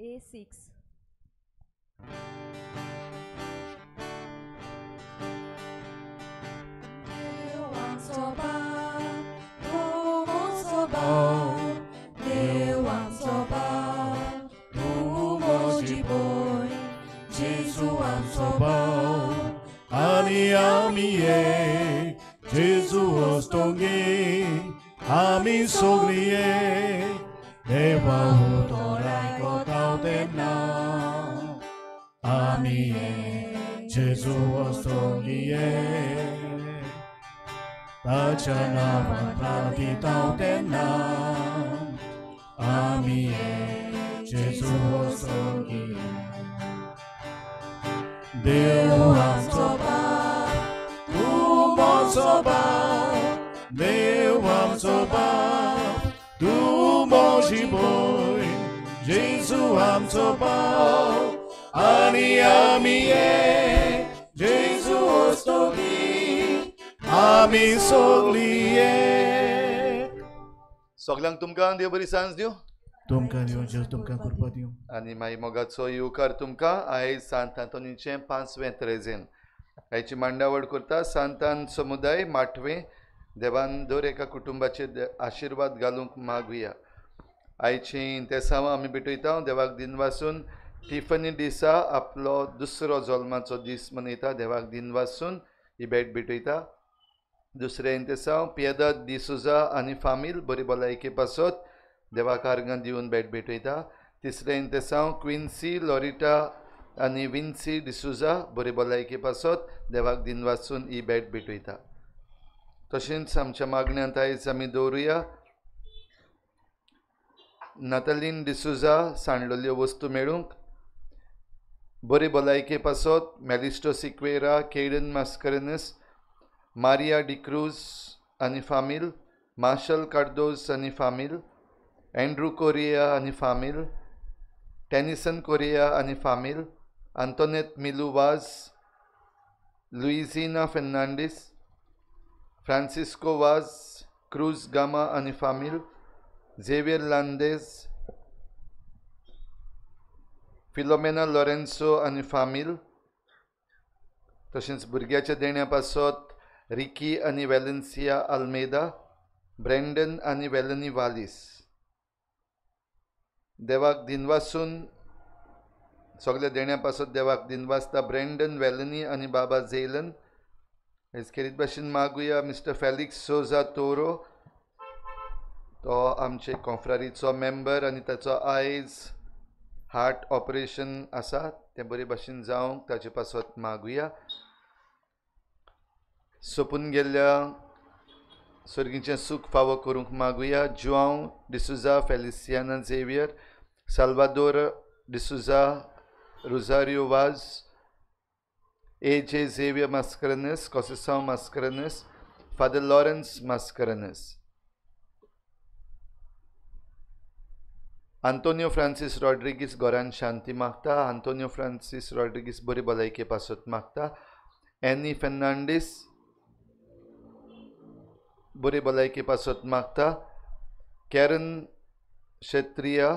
A6. 왕서방 도모서방 내 왕서방 도모지보이 제수 왕서방 아니아미에 제수 오스통기 아미 속리에 내와 오도라이고 다오데나 아미에 제수 오스통기에 바차나와 바디 다오데나 아미에 제수 오스통기에 내왕서방 두모서방 내왕서방 두모시보이 제수 왕서방 아니아미에 제수 오스토기 아미 속리에 सगळ्यांक तुमकां देव बरी सांज दिवं तुमकां दिवं जेव तुमकां करपा दिवं आनी मागीर मोगाचो येवकार तुमकां आयज सांत आंतोनीचें 5वें त्रेजेन आयची मांडावळ करता सांतान समुदाय माठवे देवान दर एका कुटुंबाचेर आशिर्वाद घालूंक मागुया आयची इंतेसांव आमी भेटयता देवाक दिन वासून टिफनी दिसा आपलो दुसरो जल्माचो दीस मनयता देवाक दिन वासून ही भेट भेटयता दुसरें इंतेसांव पियेदाद डिसुजा आनी फामील बरी भलायके पासत देवाक आर्गां दिवन भेट भेटयता तिसरें इंतेसांव क्विन्सी लॉरिटा आनी विन्सी डिसुजा बरी भलायके पासत देवाक दिन वाचून ही भेट भेटयता तशेंच आमच्या मागण्यांत आयज आमी दवरुया नातालीन डिसुजा सांडलेल्यो वस्तू मेळूंक बरी भलायके पासत मेलिस्टो सिक्वेरा केडन मास्करेनस मारिया डिक्रूज आनी फामील मार्शल कार्दोज आनी फामील एंड्रू कोरिया आनी फामील टेनिसन कोरिया आनी फामील आंतोनेट मिलुवाज लुइजिना फेर्नांडीस फ्रांसिस्को वाज क्रूज गामा आनी फामील झेवियर लांदेज फिलोमेना लॉरेन्सो आनी फामील तशेंच भुरग्याच्या देण्या पासत रिकी आनी वेलेन्सिया आल्मेदा ब्रेंडन आनी वेलनी वालिस देवाक दिन वासून सगळे देण्या पासत देवाक दिन वाचता ब्रेंडन वेलनी आनी बाबा झेलन हेच खेरीत भाशेन मागुया मिस्टर फेलिक्स सोजा तोरो तो आमचे कॉन्फ्रारीचो मेंबर आनी ताचो आयज हार्ट ऑपरेशन आसा तें बरे भाशेन जावंक ताचे पासत मागुया सोपून गेल्ल्या सर्गीचें सूख फावो करूंक मागुया जुआंव डिसुजा फेलिसियाना झेवियर साल्वादोर डिसुजा रोजारियो वाज एजे झेवियर मास्करेनस कोसेसांव मास्करेनस फादर लॉरेन्स मास्करेनस आंतोनियो फ्रांसीस रॉड्रिगीस घरान शांती मागता आंतोनियो फ्रांसीस रॉड्रिगीस बरी भलायके पासत मागता एनी फेर्नांडीस बरी भलायके पासत मागता कॅरन शेत्रिया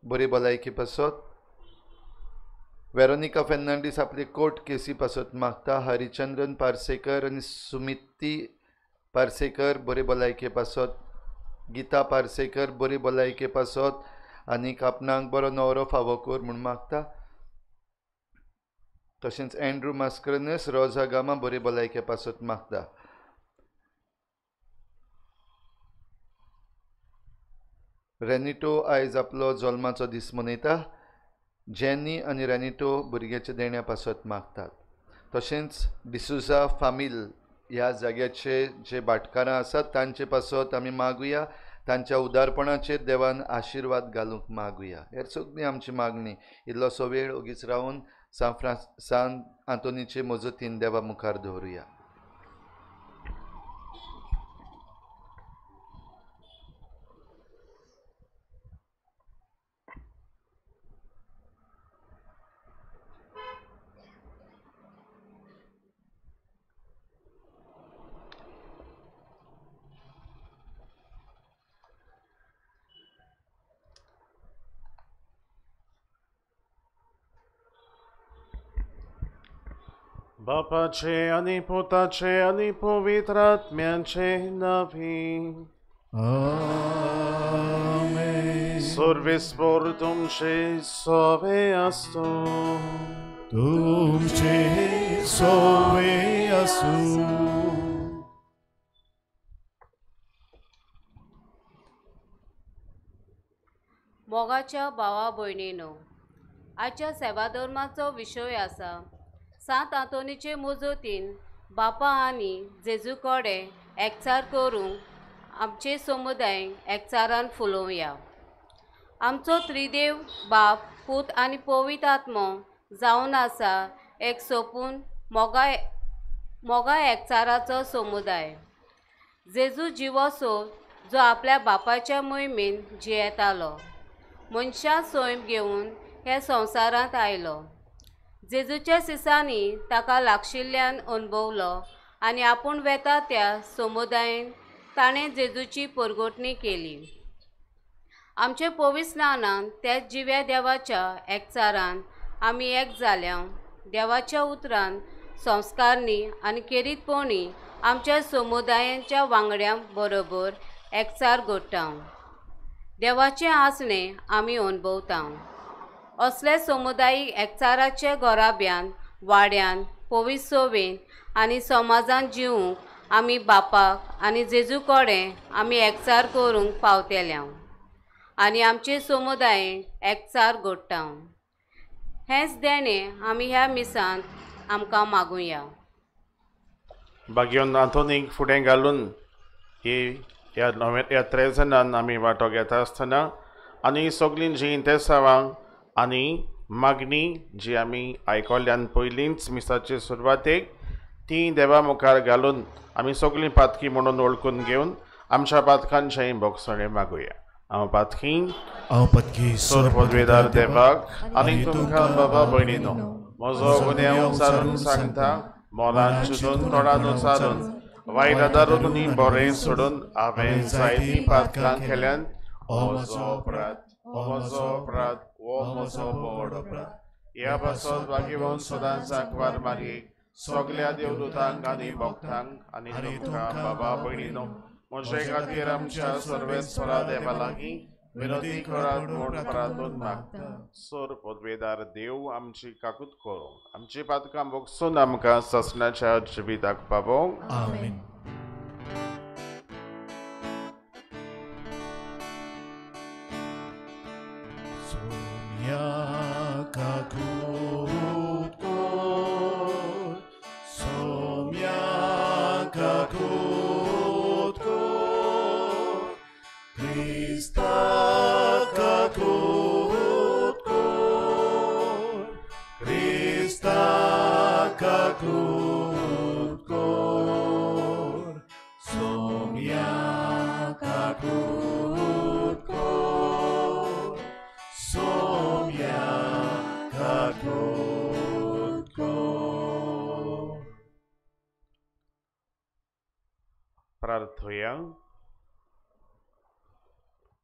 बरी भलायके पासत वेरोनिका फेर्नांडीस आपली कोर्ट केसी पासत मागता हरिचंद्रन पार्सेकर आनी सुमिती पार्सेकर बरी भलायके पासत गीता पार्सेकर बरी भलायके पासत आनी आपणाक बरो नवरो फावो कर म्हूण मागता तशेंच एंड्रू मास्करेनस रोजा गामा बरी भलायके पासत मागता रेनिटो आयज आपलो जल्माचो दीस मनयता जेनी आनी रेनिटो भुरग्याच्या देण्या पासत मागतात तशेंच डिसुजा फामील ह्या जाग्याचे जे भाटकारां आसात तांचे पासत आमी मागुया तांच्या उदारपणाचेर देवान आशिर्वाद घालूंक मागुया हेर सगळी आमची मागणी इल्लोसो वेळ ओगीच रावन सांत आंतोनीचे मजतीन देवा मुखार दवरुया बापाचे आणि पुताचे आणि पवित्रात्म्याचे नावी. Amen. सर्वेस्वर तुमचे सवे असतो. तुमचे सोवे असू. मोगाच्या भावा भयणीनो, आजच्या सेवाधर्माचो विशय आसा सात आंतोनीचे मुजतीन बापा आनी जेजू कडेन एकचार करूंक आमचे समुदायाक एकचारान फुलोवया. आमचो त्रिदेव बाप, पूत आनी पवित्र आत्मो जावन आसा एक सोपून मोगा एकचाराचो समुदाय. जेजू जिवोसो जो आपल्या बापाच्या मोहिमेन जियेतालो, मनशां सोयम घेवन हे संवसारांत आयलो. जेजूच्या सिसांनी ताका लागशिल्ल्यान अणभवलो आनी आपूण वेता त्या समुदायान ताणें जेजूची परगोटणी केली. आमचे पवित्र स्नानान त्याच जिव्या देवाच्या एकचारान आमी एक जाल्या. देवाच्या उतरान संस्कारनी आनी केरीतपणी आमच्या समुदायाच्या वांगड्यां बरोबर एकचार घडटा. देवाचें आसणें आमी अणभवता. असले समुदायीक एकचाराचे गोराब्यान, वाड्यान, पवित्र सोवेन आनी समाजान जिवूंक आमी बापाक आनी जेजू कडेन आमी एकचार करूंक पावतेल्या आनी आमचे समुदायान एकचार घडटा. हेंच देणें आमी ह्या मिसांत आमकां मागुया. भाग्योन आंतोनीक फुडें घालून ह्या 13 आमी वांटो घेता आसतना आनी सगळीं जीं इंतेसांवां आनी मागणी जी आमी आयकल्ल्यान पयलींच मिसाचे सुरवातेक ती देवा मुखार घालून आमी सगळीं पातकी म्हणून वळखून घेवन आमच्या पातकांचेय भोगसणे मागुया. हांव पातकी सोर पदवेदार देवाक आनी तुमकां बाबा भयणीनो, म्हजो गुन्यांव उचारून सांगता, मोलान चिंतून तोंडान उचारून वायट आदारून आनी बरें सोडून हांवें जायतीं पातकां केल्यान हो म्हजो अपराध वो म्हजो व्हड अपराध. ह्या पासत भाग्यवान सदांच सांकवार मारी सगळ्या देवदूतांक आनी भक्तांक आनी तुमकां बाबा भयणीनो, म्हजे खातीर आमच्या सर्वेस्वरा देवा लागीं विनोदी करात म्हूण प्रार्थना मागता. सोर पदवेदार देव आमची काकूत करूंक आमची पातकां भोगसून आमकां ससनाच्या जिविताक पावोवंक. आमेन. सोम्या काकूत कोर, सोम्या काकूत कोर, क्रिस्ता काकूत कोर, क्रिस्ता काकूत कोर, सोम्या काकूत कोर, सोम्या काकूत कोर. प्रार्थया.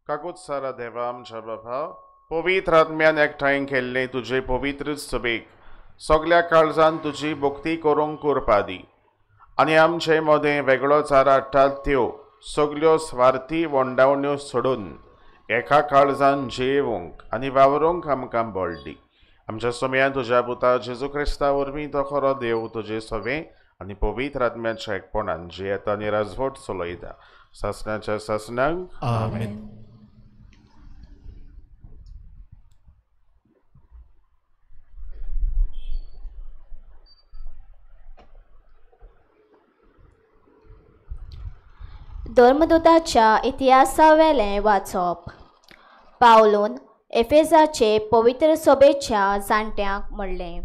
काकूत सारा देवा आमच्या बाबा, पवित्र आत्म्यान एकठांय केल्ले तुजे पवित्र सभेक सगळ्या काळजान तुजी भक्ती करूंक करपा दी आनी आमचे मदें वेगळो चार हाडटात त्यो सगळ्यो स्वार्थी वंडावण्यो सोडून एका काळजान जियेवंक आनी वावरूंक आमकां बळ दी. आमच्या सोम्यान तुज्या पुता जेजू क्रिस्ता वरवीं तो खरो देव तुजे सवे आनी पवित्र आत्म्याच्या एकपणान जियेता आनी राजवट चलयता. सासणाच्या सासणाक आमेन. धर्मदूताच्या इतिहासावेलें वाचप. पावलून एफेसाचे पवित्र सभेच्या जाणट्यांक म्हणलें,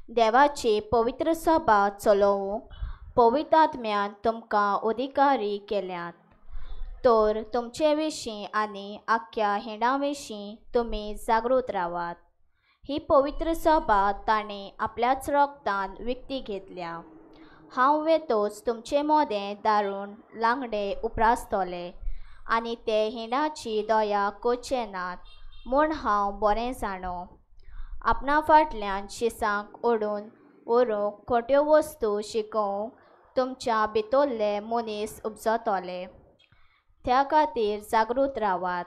देवाची पवित्र सभा चलोवंक पवित्र आत्म्यान तुमकां अधिकारी केल्यात. तर तुमचे विशीं आनी आख्या हिंडा विशीं तुमी जागृत रावात. ही पवित्र सभा ताणें आपल्याच रक्तान विकती घेतल्या. हांव वेतोच तुमचे मोदें दारून लांगडे उपरासतले आनी ते हिंडाची दया कोचे नात म्हूण हांव बरें जाणो. आपणा फाटल्यान शिसांक ओडून व्हरूंक खोट्यो वस्तू शिकोवंक तुमच्या भितरले मनीस उपजतले. त्या खातीर जागृत रावात.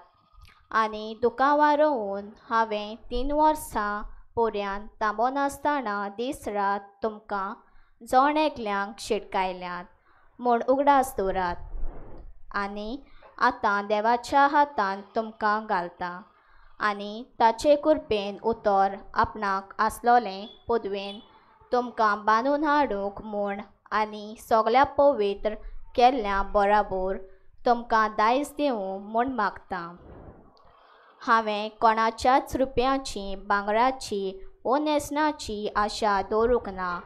आनी दुकां वारोवन हांवें 3 वर्सां पर्यंत थांबोनासतना दीस रात तुमकां जण एकल्यांक शिटकायल्यात म्हूण उगडास दवरात. आनी आतां देवाच्या हातान तुमकां घालता आनी ताचे कृपेन उतर आपणाक आसलोलें पदवेन तुमकां बांदून हाडूंक म्हूण आनी सगळ्या पवित्र केल्ल्या बराबर तुमकां दायज दिवं म्हूण मागतां. हांवें कोणाच्याच रुपयाची भांगराची वो नेसनाची आशा दवरूंक ना.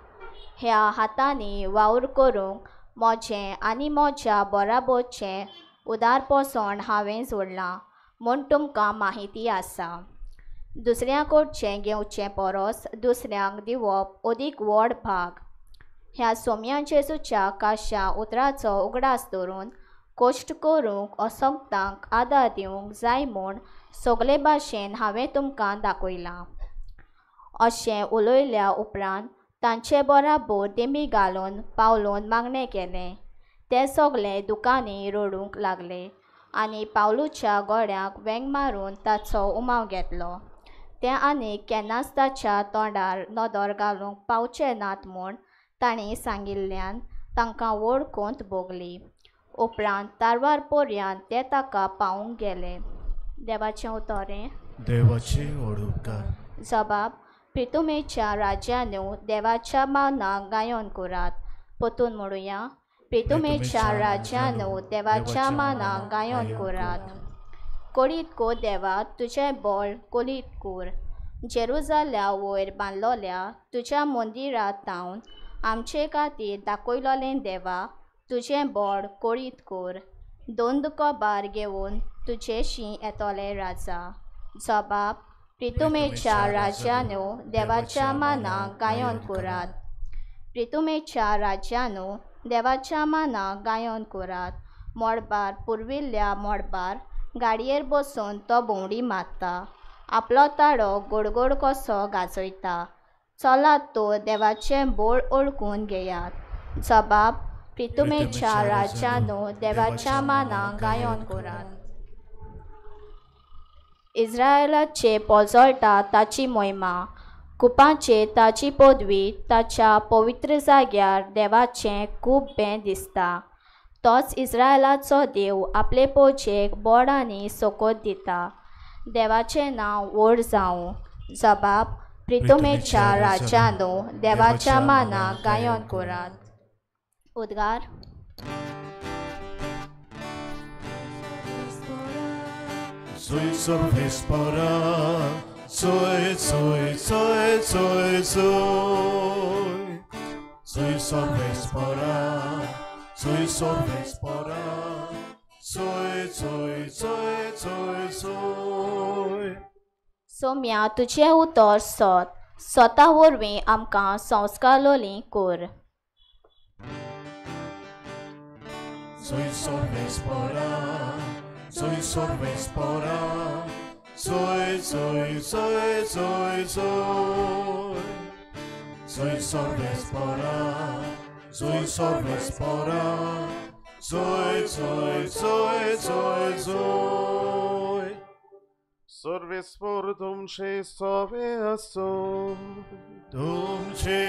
ह्या हातांनी वावर करूंक म्हजें आनी म्हज्या बराबरचें उदारपसण हांवें जोडलां म्हूण तुमकां माहिती आसा. दुसऱ्यां कडचें घेवचें परस दुसऱ्यांक दिवप अदीक व्हड भाग. ह्या सोम्या जेजूच्या काशा उतराचो उगडास धरून कश्ट करूंक असंख्यांक आदार दिवंक जाय म्हूण सगळे भाशेन हांवें तुमकां दाखयलां. अशें उलयल्या उपरांत तांचे बराबर देमी घालून पावलून मागणें केलें. ते सगळे दुकांनी रडूंक लागले आनी पावलूच्या गळ्याक वेंग मारून ताचो उमाव घेतलो. ते आनीक केन्नाच ताच्या तोंडार नदर घालूंक पावचे नात म्हूण तांणी सांगिल्ल्यान तांकां व्हड खोंत भोगली. उपरांत तारवार पर्यंत ते ताका पावूंक गेले. देवाचें उतोरें. देवाचे ओडुकार. जबाब. प्रितुमेच्या राज्यानू देवाच्या मानाक गायोन करात. परतून म्हणुया. प्रितुमेच्या राज्यानू देवाच्या मानाक गायोन करात. कोळीत को देवा तुजें बळ कोलीत कोर. जेरुजाल्या वयर बांदलोल्या तुज्या मंदिरांत थावन आमचे खातीर दाखयलोलें देवा तुजें बळ कोळीत कोर. 2 दुकोबार घेवन तुजेशी येतोले राजा. जबाब. प्रितुमेच्या राज्यानू देवाच्या मानाक गायोन करात. प्रितुमेच्या राज्यानू देवाच्या मानाक गायोन करात. मोडबार पुरविल्ल्या मोडबार गाडयेर बसून तो भोंवडी मारता. आपलो ताळो गोडगोड कसो गाजयता. चलात तो देवाचें बळ ओळखून घेयात. जबाब. प्रितुमेच्या राज्यानू देवाच्या मानाक गायोन करात. इस्रायलाचे पोजळटा ताची मोहिमा. कुपांचेर ताची पदवी ताच्या पवित्र जाग्यार देवाचें खूब बें दिसता. तोच इस्रायलाचो देव आपले पोजेक बोड आनी सोकोत दिता. देवाचें नांव व्हड जावं. जबाब. प्रितुमेच्या राज्यानू देवाच्या मानाक गायोन करात. उद्गार. Soy sorvespora, soy, soy, soy, soy, soy. Soy sorvespora, soy sorvespora, soy, soy, soy, soy, soy. Saumya तुजें उतर स्वता वरवीं आमकां संस्कार लोलीं कर. Soy sorvespora, soy sorvespora, soy, soy, soy, soy, soy. Soy sorvespora, soy sorvespora, soy, soy, soy, soy, soy. Sorvespor tuमचे सोवे असो. तुमचे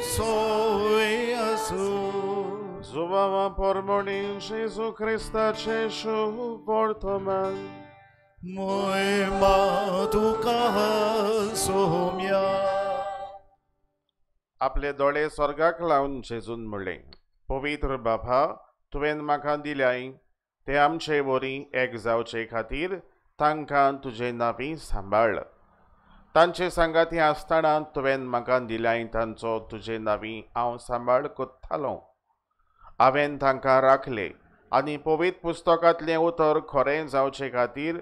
सोय असो. Zubawa pormoni Jezu Chrystaचे शुभ वर्तमान. मोहिमा तुका सोम्या. आपले दोळे स्वर्गाक लावन जेजून म्हणलें, पवित्र बापा, तुवें म्हाका दिल्याय ते आमचे वरी एक जावचे खातीर तांकां तुजें नांवी सांबाळ. तांचे सांगाती आसतना तुवें म्हाका दिल्याय तांचो तुजें नांवी हांव सांबाळ कोत्तालों. हांवें तांकां राखले आनी पवित्र पुस्तकांतलें उतर खरें जावचे खातीर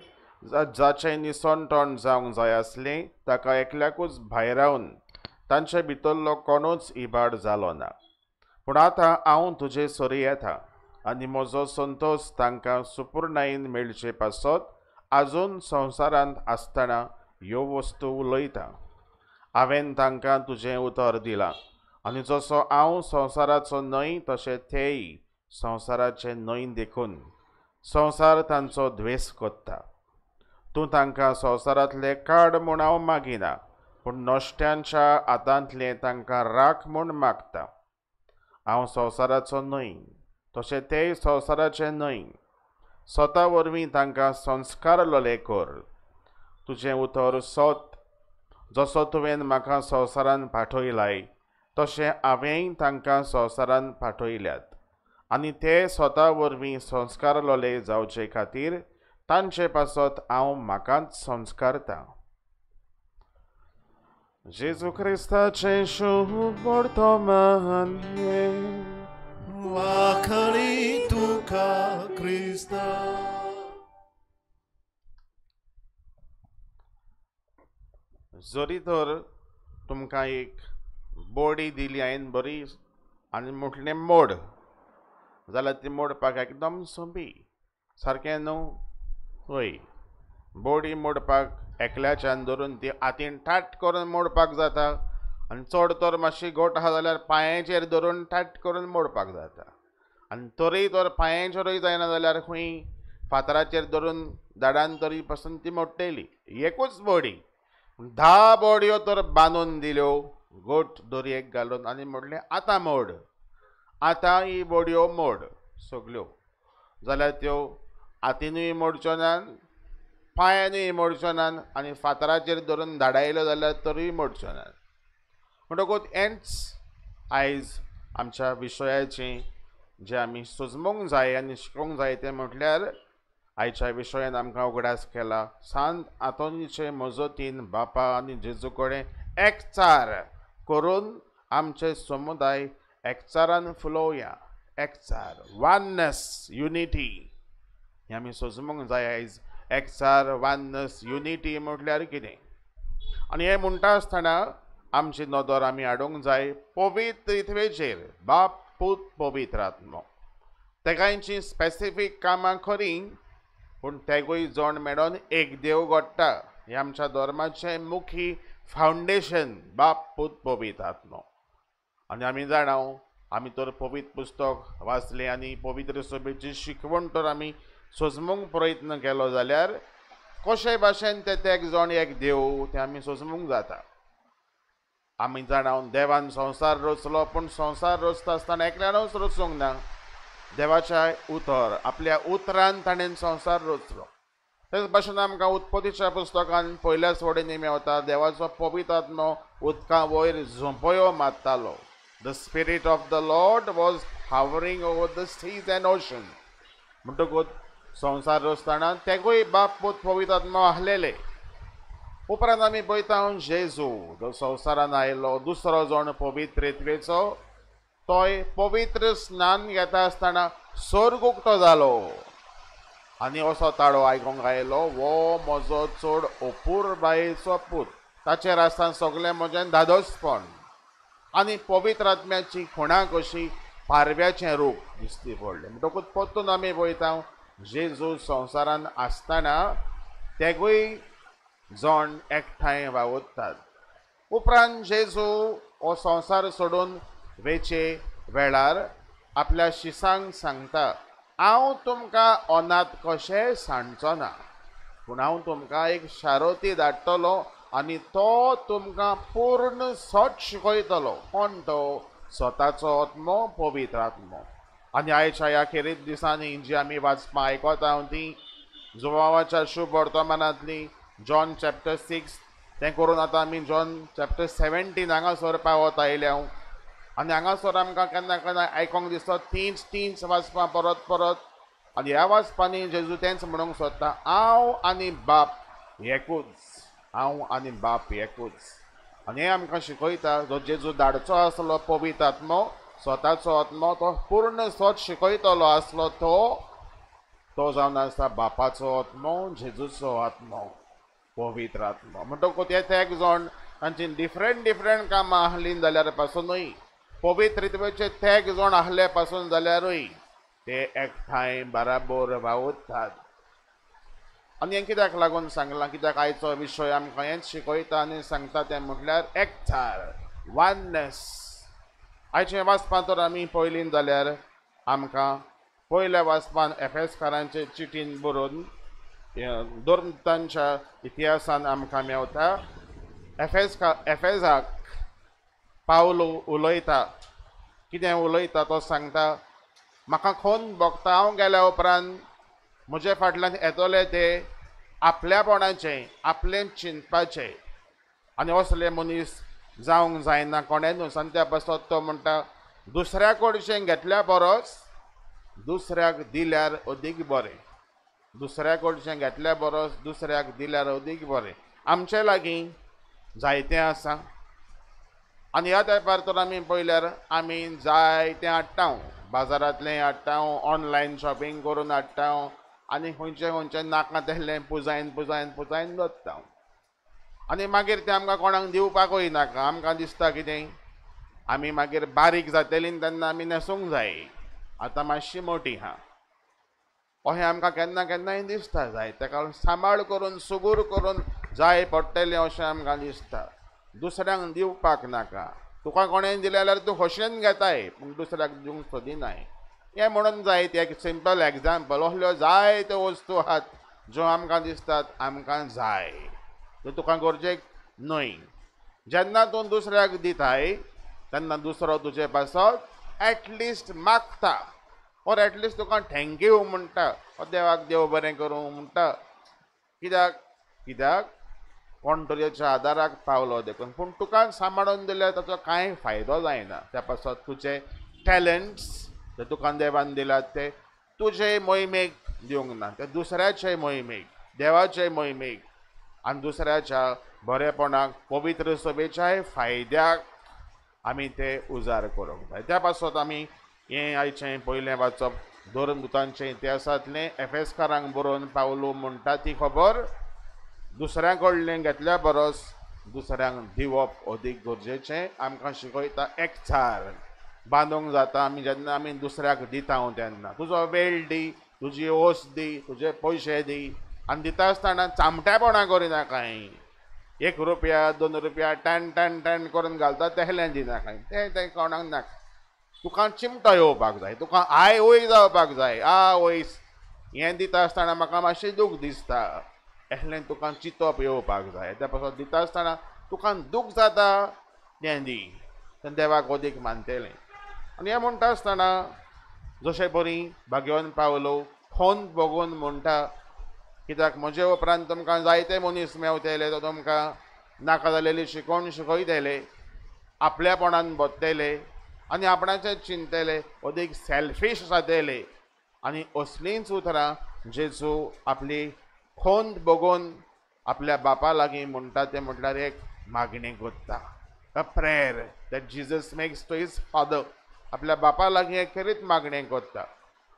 जाचें निसंतोण जावंक जाय आसलें ताका एकल्याकूच भायर रावन तांचे भितरलो कोणूच इबाड जालो ना. पूण आतां हांव तुजे सोरी येता आनी म्हजो संतोश तांकां सुपूर्णायेन मेळचे पासत आजून संवसारांत आसतना ह्यो वस्तू उलयता. हांवें तांकां तुजें उतर दिलां. आनी जसो हांव संवसाराचो न्हय तशें तेय संवसाराचे न्हय देखून संवसार तांचो द्वेस कोत्ता. तूं तांकां संवसारांतले काड म्हूण हांव मागिना, पूण नश्ट्यांच्या हातांतले तांकां राख म्हूण मागता. हांव संवसाराचो न्हय तशें तेय संवसाराचे न्हय. स्वता वरवीं तांकां संस्कार लोले कर. तुजें उतर सोत. जसो तुवें म्हाका संवसारान पाठयलाय तशें हांवेंय तांकां संवसारान पाठयल्यात, आनी ते स्वता वरवीं संस्कार लोले जावचे खातीर तांचे पासत हांव म्हाकाच संस्कारता. जेजू क्रिस्ताचे शुभ वर्तमान हे. वाखली तुका क्रिस्ता. जरी तर तुमकां एक बोडी दिली हांवें बरी आनी म्हटलें मोड, जाल्यार ती मोडपाक एकदम सोंपी. सारकें न्हू? हय. बोडी मोडपाक एकल्याच्यान धरून ती हातीन टाट करून मोडपाक जाता, आनी चड तर मातशी घट आहा जाल्यार पांयाचेर धरून टाट करून मोडपाक जाता. आनी तरी तर पांयाचेरूय जायना जाल्यार खंय फातराचेर धरून दाडान तरी पासून ती मोडटली. एकूच बोडी 10 बोडयो तर बांदून दिल्यो गोट दोरयेक घालून आनी म्हणलें आतां मोड. आतां ही बोडयो मोड सगल्यो. जाल्यार त्यो हातीनूय मोडच्यो नात, पांयानूय मोडच्यो नात, आनी फातराचेर धरून धाडायल्यो जाल्यार तरूय मोडच्यो नात. म्हणटकूच हेंच आयज आमच्या विशयाचें जें आमी सुजमूंक जाय आनी शिकोवंक जाय तें म्हटल्यार आयच्या विशयान आमकां उगडास केला सांत आंतोनीचे मजतीन बापा आनी जेजू कडेन एकचार करून आमचे समुदाय एकचारान फुलोवया. एकचार, वननेस, युनिटी हें आमी सोजमूंक जाय आयज. एकचार, वननेस, युनिटी म्हटल्यार कितें? आनी हें म्हणटा आसतना आमची नदर आमी हाडूंक जाय पवित्रित्वेचेर. बाप, पूत, पवित्र आत्मो. तेगांयचीं स्पेसिफीक कामां खरीं, पूण तेगूय जोड मेळोन एक देव घडटा. हें आमच्या धर्माचें मुख्य फावंडेशन. बाप, पूत, पवित्र आत्मो. आनी आमी जाणाव, आमी तर पवित्र पुस्तक वाचलें आनी पवित्र सभेची शिकवण तर आमी सोजमूंक प्रयत्न केलो जाल्यार कशे भाशेन ते एक जण एक देव तें आमी सोजमूंक जाता. आमी जाणाव देवान संवसार रचलो, पूण संवसार रचता आसतना एकल्यानूच रचूंक ना. देवाच्या उतर, आपल्या उतरान ताणें संवसार रचलो. तेच भाशेन आमकां उत्पत्तीच्या पुस्तकान पयल्याच वडेन मेवता देवाचो पवित्र आत्मो उदकां वयर झोंपयो मारतालो. The spirit of the Lord was hovering over the seas and ocean. म्हणटकूच संवसार रचतना तेगूय बाप, पूत, पवित्र आत्मो आहलेले. उपरांत आमी पळयता जेजू जो संवसारान आयलो दुसरो जण पवित्रेत्वेचो, तोय पवित्र स्नान घेता आसतना स्वर्ग उक्तो जालो आनी असो ताळो आयकूंक आयलो, वो म्हजो चड अपूर बायेचो पूत, ताचेर आसतना सगळें म्हजें धादोसपण. आनी पवित्र आत्म्याची खुणां कशी पारव्याचें रूप दिसती पडलें. म्हणटकूच परतून आमी पळयता जेजू संवसारान आसतना तेगूय जण एकठांय वावुरतात. उपरांत जेजू हो संवसार सोडून वेचे वेळार आपल्या शिसांक सांगता, हांव तुमकां अनाथ कशें सांडचो ना, पूण हांव तुमकां एक शारोती धाडटलो आनी तो तुमकां पूर्ण सच शिकयतलो. कोण तो? स्वताचो आत्मो, पवित्र आत्मो. आनी आयच्या ह्या खेरीत दिसांनी जी आमी वाचपां आयकता ती जुवावाच्या शुभ वर्तमानांतली जॉन चॅप्टर 6 तें करून आतां आमी जॉन चॅप्टर 17 हांगासर पावत आयल्या. आनी हांगासर आमकां केन्ना केन्ना आयकोंक दिसता तींच वाचपां परत परत. आनी ह्या वाचपांनी जेजू तेंच म्हणूंक सोदता, हांव आनी बाप एकूच. हांव आनी बाप एकूच. आनी हें आमकां शिकयता जो जेजू धाडचो आसलो पवित्र आत्मो, स्वताचो आत्मो, तो पूर्ण सच शिकयतलो आसलो. तो जावन आसा बापाचो आत्मो, जेजूचो आत्मो, पवित्र आत्मो. म्हणटकूच हे एक जण तांची डिफरंट कामां आहलीं जाल्यार पासूनय, पवित्रित्वेचे तेग जण आहले पासून जाल्यारूय ते एकठांय बराबर वावुरतात. आनी हें कित्याक लागून सांगलां? कित्याक आयचो विशय आमकां हेंच शिकयता आनी सांगता तें म्हटल्यार एकचार, वननेस. आयचे वाचपां तर आमी पयलीं जाल्यार आमकां पयल्या वाचपान एफेसकारांचे चिटीन बरोवन दोर्मतांच्या इतिहासान आमकां मेवता. एफेजाक पावलो उलयता, कितें उलयता तो सांगता, म्हाका खोन भोगता हांव गेल्या उपरांत म्हजे फाटल्यान येतले ते आपल्यापणाचें आपलें चिंतपाचें आनी असले मनीस जावंक जायना कोणें न्हू. सांगता पासत तो म्हणटा दुसऱ्या कडचें घेतल्या परस दुसऱ्याक दिल्यार अदीक बरें. दुसऱ्या कडचें घेतल्या परस दुसऱ्याक दिल्यार अदीक बरें. आमचे लागीं जायतें आसा आनी ह्या तेंपार तर आमी पळयल्यार आमी जायतें हाडटा, बाजारांतलें हाडटा, ऑनलायन शॉपिंग करून हाडटा आनी खंयचें खंयचें नाका तेहलें पुजायन पुजायन पुजायन दवरता आनी मागीर तें आमकां कोणाक दिवपाकूय नाका. आमकां दिसता कितें आमी मागीर बारीक जातलीं तेन्ना आमी न्हेसूंक जाय, आतां मातशीं मोटी आहा अशें आमकां केन्ना केन्नाय दिसता. जाय तेका सांबाळ करून सुगूर करून जाय पडटलें अशें आमकां दिसता. दुसऱ्यांक दिवपाक नाका. तुका कोणें दिलें जाल्यार तूं खोशयेन घेताय पूण दुसऱ्याक दिवंक सोदिनाय. हें म्हणून जायत एक सिंपल एग्जाम्पल. असल्यो जायत्यो वस्तू आहात ज्यो आमकां दिसतात आमकां जाय, त्यो तुका गरजेक न्हय. जेन्ना तूं दुसऱ्याक दिताय तेन्ना दुसरो तुजे पासत एटलिस्ट मागता और एटलिस्ट तुका थँक्यू म्हणटा, देवाक देव बरें करूं म्हणटा. कित्याक कित्याक कोण तरी हेच्या आदाराक पावलो देखून. पूण तुका सांबाळून दिल्यार ताचो कांय फायदो जायना. त्या पासत तुजे टॅलंट्स जे तुका देवान दिल्यात ते तुजे मोहिमेक दिवंक ना, ते दुसऱ्याचे मोहिमेक, देवाचे मोहिमेक आनी दुसऱ्याच्या बरेपणाक पवित्र सभेच्याय फायद्याक आमी ते उजार करूंक जाय. त्या पासत आमी हें आयचें पयलें वाचप दोरदूतांचे इतिहासांतलें. एफेसकारांक बरोवन पावलो म्हणटा ती खबर दुसऱ्या कडलें घेतल्या परस दुसऱ्यांक दिवप अदीक गरजेचें. आमकां शिकयता एकचार बांदूंक जाता आमी जेन्ना आमी दुसऱ्याक दिता तेन्ना. तुजो वेळ दी, तुजी ओस दी, तुजे पयशे दी आनी दिता आसतना चामटेपणां करिनाकाय. ₹1 ₹2 टन टन टन करून घालता तेहलें दिनाकाय. तें कोणाक नाका. तुका चिमटो येवपाक जाय, तुका आय वय जावपाक जाय. वयस हें दिता आसतना म्हाका मातशें दूख दिसता एहलें तुका चिंतप येवपाक जाय. त्या पासून दिता आसतना तुका दूख जाता तें दी, तें देवाक अदीक मानतलें. आनी हें म्हणटा आसतना जशें बरी भाग्यवान पावलो खोंत बगून म्हणटा, कित्याक म्हजे उपरांत तुमकां जायते मनीस मेवतले, तो तुमकां नाका जालेली शिकोवन शिकयतले, आपल्यापणान बदतले आनी आपणाचें चिंतले, अदीक सॅल्फीश जातले. आनी असलींच उतरां जेजू आपली खोंत बगून आपल्या बापा लागीं म्हणटा तें म्हटल्यार एक मागणी कोत्ता. A prayer that Jesus makes to his father. आपल्या बापा लागीं एक खरीच मागणी कोत्ता.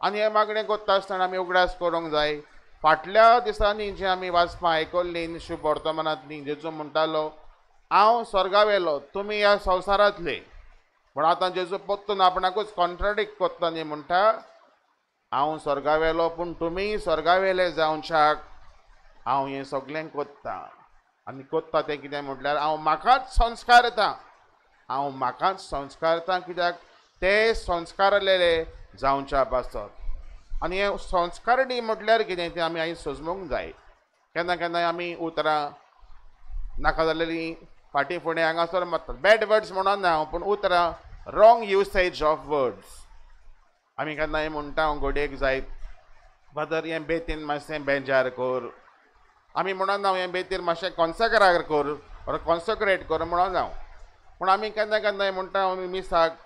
आनी हे मागणी कोत्ता आसतना आमी उगडास करूंक जाय. फाटल्या दिसांनी जी आमी वाचपां आयकल्लीं शुभ वर्तमानांतलीं जेजू म्हणटालो हांव स्वर्गा वेलो, तुमी ह्या संवसारांतले. पूण आतां जेजू परतून आपणाकूच कॉन्ट्राडिक्ट कोत्ता न्ही. म्हणटा हांव स्वर्गा वेलो पूण तुमी स्वर्गा वेले जावच्याक हांव हें सगळें कोत्ता. आनी कोत्ता तें कितें म्हटल्यार हांव म्हाकाच संस्कारता, हांव म्हाकाच संस्कारता. कित्याक ते संस्कारलेले जावच्या पासत. आनी हे संस्कारणी म्हटल्यार कितें तें आमी आयज समजूंक जाय. केन्ना केन्नाय आमी उतरां नाका जालेलीं फाटीं फुडें हांगासर मारतात. बॅड वर्ड्स म्हणना हांव, पूण उतरां रॉंग युसेज ऑफ वर्ड्स आमी केन्नाय म्हणटा घोडयेक जायत फादर हें बेतीन मातशें बेजार कर. आमी म्हणना हें बेतीर मातशें कॉन्सेक्रेट कर और कॉन्सेक्रेट कर म्हणना. पूण आमी केन्ना केन्नाय म्हणटा आमी मिसाक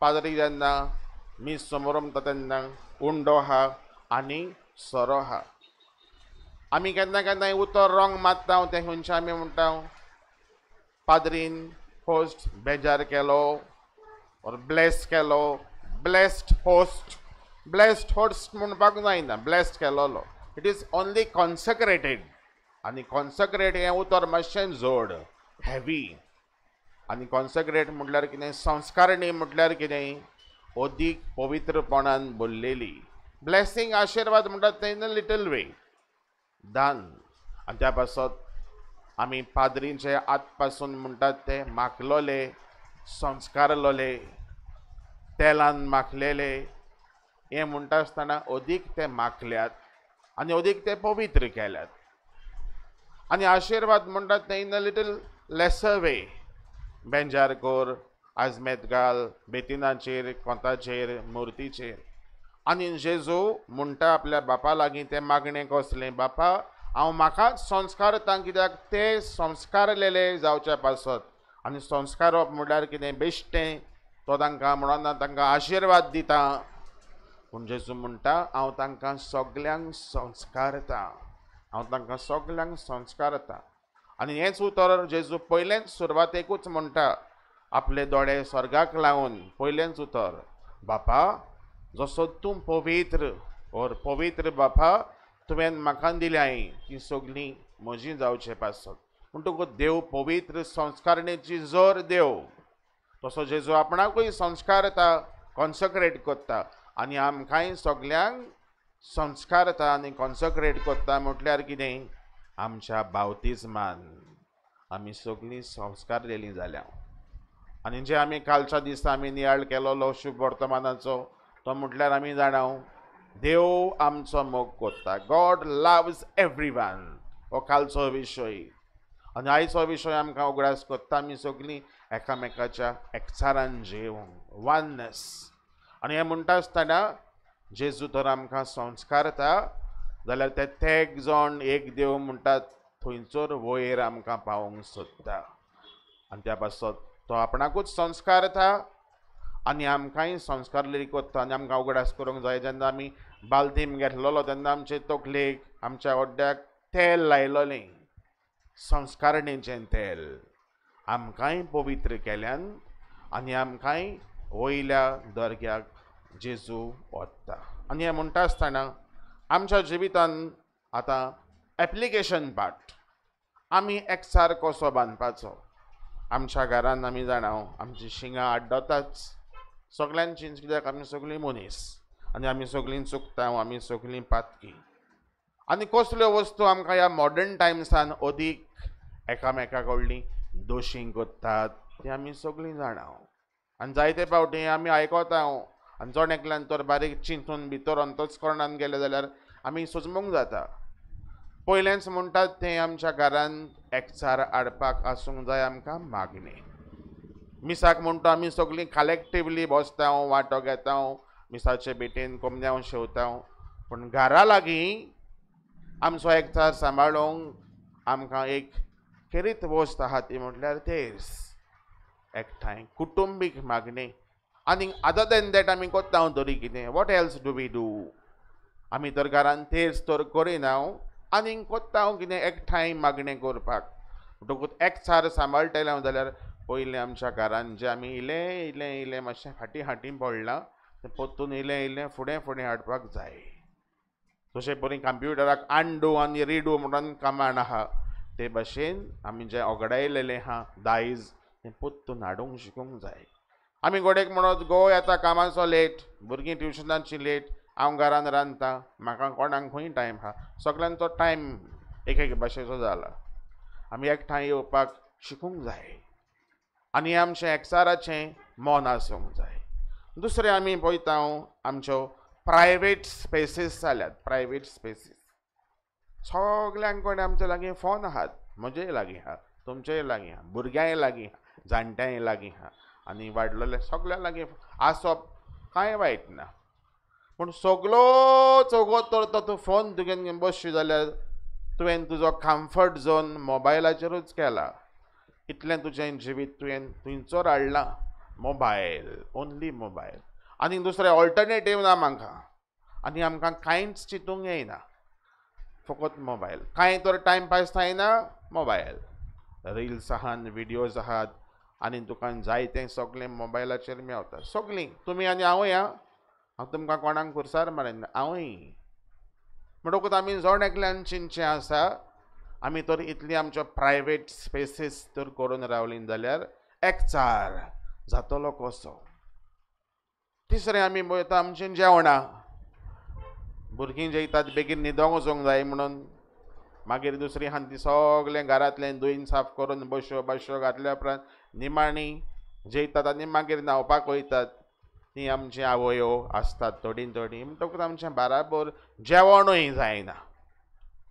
पाद्री जेन्ना मीस समोर म्हणटा तेन्ना उंडो आहा आनी सोरो आहा. आमी केन्ना केन्नाय उतर रॉंग मारता तें खंयचें आमी म्हणटा पाद्रीन होस्ट बेजार केलो और ब्लेस केलो. ब्लेस्ड होस्ट म्हणपाक जायना, ब्लेस्ड केलोलो. It is only consecrated. आनी कॉन्सेक्रेट हें उतर मातशें जड, हेवी. आनी कॉन्सेक्रेट म्हटल्यार कितें, संस्कारणी म्हटल्यार कितें, अदीक पवित्रपणान भरलेली. ब्लेसिंग आशिर्वाद म्हणटात तें इन अ लिटल वे, दान. आनी त्या पासत आमी पाद्रींचे आत पासून म्हणटात ते माखलोले, संस्कारलोले तेलान माखलेले हे म्हणटा आसतना अदीक ते माखल्यात आनी अदीक ते पवित्र केल्यात. आनी आशिर्वाद म्हणटात ते in a little lesser way. बेंजार कोर, आजमेत घाल, बेतिनाचेर, कोंताचेर, मुर्तीचेर. आनी जेजू म्हणटा आपल्या बापा लागीं ते मागणें कसलें, बापा हांव म्हाकाच संस्कारता कित्याक ते संस्कारलेले जावचे पासत. आनी संस्कारप म्हणल्यार कितें बेश्टें तो तांकां म्हणना तांकां आशिर्वाद दिता. पूण जेजू म्हणटा हांव तांकां सगल्यांक संस्कारता, हांव तांकां सगल्यांक संस्कारता. आनी हेंच उतर जेजू पयलेंच सुरवातेकूच म्हणटा आपले दोळे स्वर्गाक लावन. पयलेंच उतर, बापा जसो तूं पवित्र और पवित्र बापा तुवें म्हाका दिल्याय ती सगलीं म्हजी जावचे पासत. म्हणटकूच देव पवित्र संस्कारणेची जोर देव. तसो जेजू आपणाकूय संस्कारता, कॉन्सक्रेट करता आनी आमकांय सगल्यांक संस्कारता आनी कॉन्सक्रेट करता. म्हटल्यार कितें, आमच्या बावतिजमान आमी सगलीं संस्कारलेलीं जाल्या. आनी जे आमी कालच्या दिसा आमी नियाळ केलोलो शुभ वर्तमानाचो तो म्हटल्यार आमी जाणाव देव आमचो मोग करता. गॉड लव्स एवरीवन हो कालचो विशय. आनी आयचो विशय आमकां उगडास करता आमी सगलीं एकामेकाच्या एकचारान जिवंक, वननेस. आनी हें म्हणटा आसतना जेजू तर आमकां संस्कारता जाल्यार ते तेग जाण एक देव म्हणटात थंयसर वयर आमकां पावोवंक सोदता. आनी त्या पासत तो आपणाकूच संस्कारता आनी आमकांय संस्कारलेली करता. आनी आमकां उगडास करूंक जाय जेन्ना आमी बालतीम घेतलोलो तेन्ना आमचे तकलेक आमच्या ओड्ड्याक तेल लायलोलें, संस्कारणेचें तेल. आमकांय पवित्र केल्यान आनी आमकांय वयल्या दर्ग्याक जेजू व्हरता. आनी हें म्हणटा आसतना आमच्या जिवितान आतां एप्लिकेशन पार्ट आमी एकचार कसो बांदपाचो. आमच्या घरान आमी जाणाव आमची शिंगां आड्डोताच सगल्यांचींच, कित्याक आमी सगळीं मनीस आनी आमी सगळीं चुकता, आमी सगळीं पातकी. आनी कसल्यो वस्तू आमकां ह्या मॉडर्न टायम्सान अदीक एकामेका कडलीं दोशीं करतात ते आमी सगळीं जाणाव. आनी जायते फावटी आमी आयकता आनी चड एकल्यान तर बारीक चिंतून भितर अंतस्करणान गेले जाल्यार आमी सुजमूंक जाता. पयलेंच म्हणटात तें आमच्या घरान एकचार हाडपाक आसूंक जाय आमकां मागणें. मिसाक म्हणटा आमी सगळीं कलेक्टिवली बसता, वांटो घेता, मिसाचे बेटेन कोमन्याव शेवता. पूण घरा लागीं आमचो एकचार सांबाळूंक आमकां एक खेरीत वस्त आहा ती म्हटल्यार तेर्स, एकठांय कुटुंबीक मागणें. आनी अदर देन दॅट आमी कोत्ता तरी कितें, what else do we do. आमी तर घरान तेर्स तर करिना आनी कोत्ता कितें एकठांय मागणें करपाक. म्हणटकूच एकचार सांबाळटले जाल्यार पयलें आमच्या घरान जें आमी इलें इलें इलें मातशें हाटी हाटी पडलां तें परतून इलें इलें फुडें फुडें हाडपाक जाय. जशें परी कंप्युटराक अनडू आनी रिडू म्हणून कमांड आहा ते भाशेन आमी जें ओगडायलेलें आहा दायज तें परतून हाडूंक शिकूंक जाय. आमी गोडेक म्हणत गो येता कामाचो लेट, भुरगीं ट्युशनाची लेट, हांव घरान रांदतां, म्हाका कोणाक खंय टायम आहा. सगल्यांचो टायम एक एक भाशेचो जाला. आमी एकठांय येवपाक शिकूंक जाय आनी आमचें एकचाराचें मन आसूंक जाय. दुसरें आमी पळयता आमच्यो प्रायवेट स्पेसीस जाल्यात. प्रायवेट स्पेसीस सगल्यांक कडेन आमचे लागीं फोन आहात. म्हजेय लागीं आहा, तुमचेय लागीं आहा, भुरग्यांय लागीं आहा, जाणट्यांय लागीं आहा आनी वाडलेले सगल्या लागीं आसप कांय वायट ना. पूण सगलो चौगो तर तूं फोन तुगेन घेवन बसशी जाल्यार तुवें तुजो कम्फर्ट झोन मोबायलाचेरूच केला. इतलें तुजें जिवीत तुवें थंयसर हाडलां, मोबायल, ओन्ली मोबायल. आनी दुसरें ऑल्टरनेटीव ना म्हाका आनी आमकां कांयच चिंतूंक येयना, फकत मोबायल. कांय तर टायमपास जायना, मोबायल, रिल्स आहात, विडियोज आहात आनी तुका जाय तें सगळें मोबायलाचेर मेळटा. सगळीं तुमी आनी हांवूय हांव तुमकां कोणाक खुरसार मारिना, हांवूय. म्हणटकूच आमी जण एकल्यान चिंतचें आसा आमी तर इतली आमच्यो प्रायवेट स्पेसीस तर करून रावलीं जाल्यार एकचार जातलो कसो. तिसरें आमी पळयता आमचें जेवणां. भुरगीं जेयतात बेगीन न्हिदोंक वचूंक जाय म्हणून मागीर दुसरी हांती सगलें घरांतलें धुयन साफ करून बश्यो घातल्या उपरांत निमाणी जेयतात आनी मागीर न्हांवपाक वयतात. ती आमची आवयो आसतात थोडी म्हणटकूच आमचें बाराबर जेवणूय जायना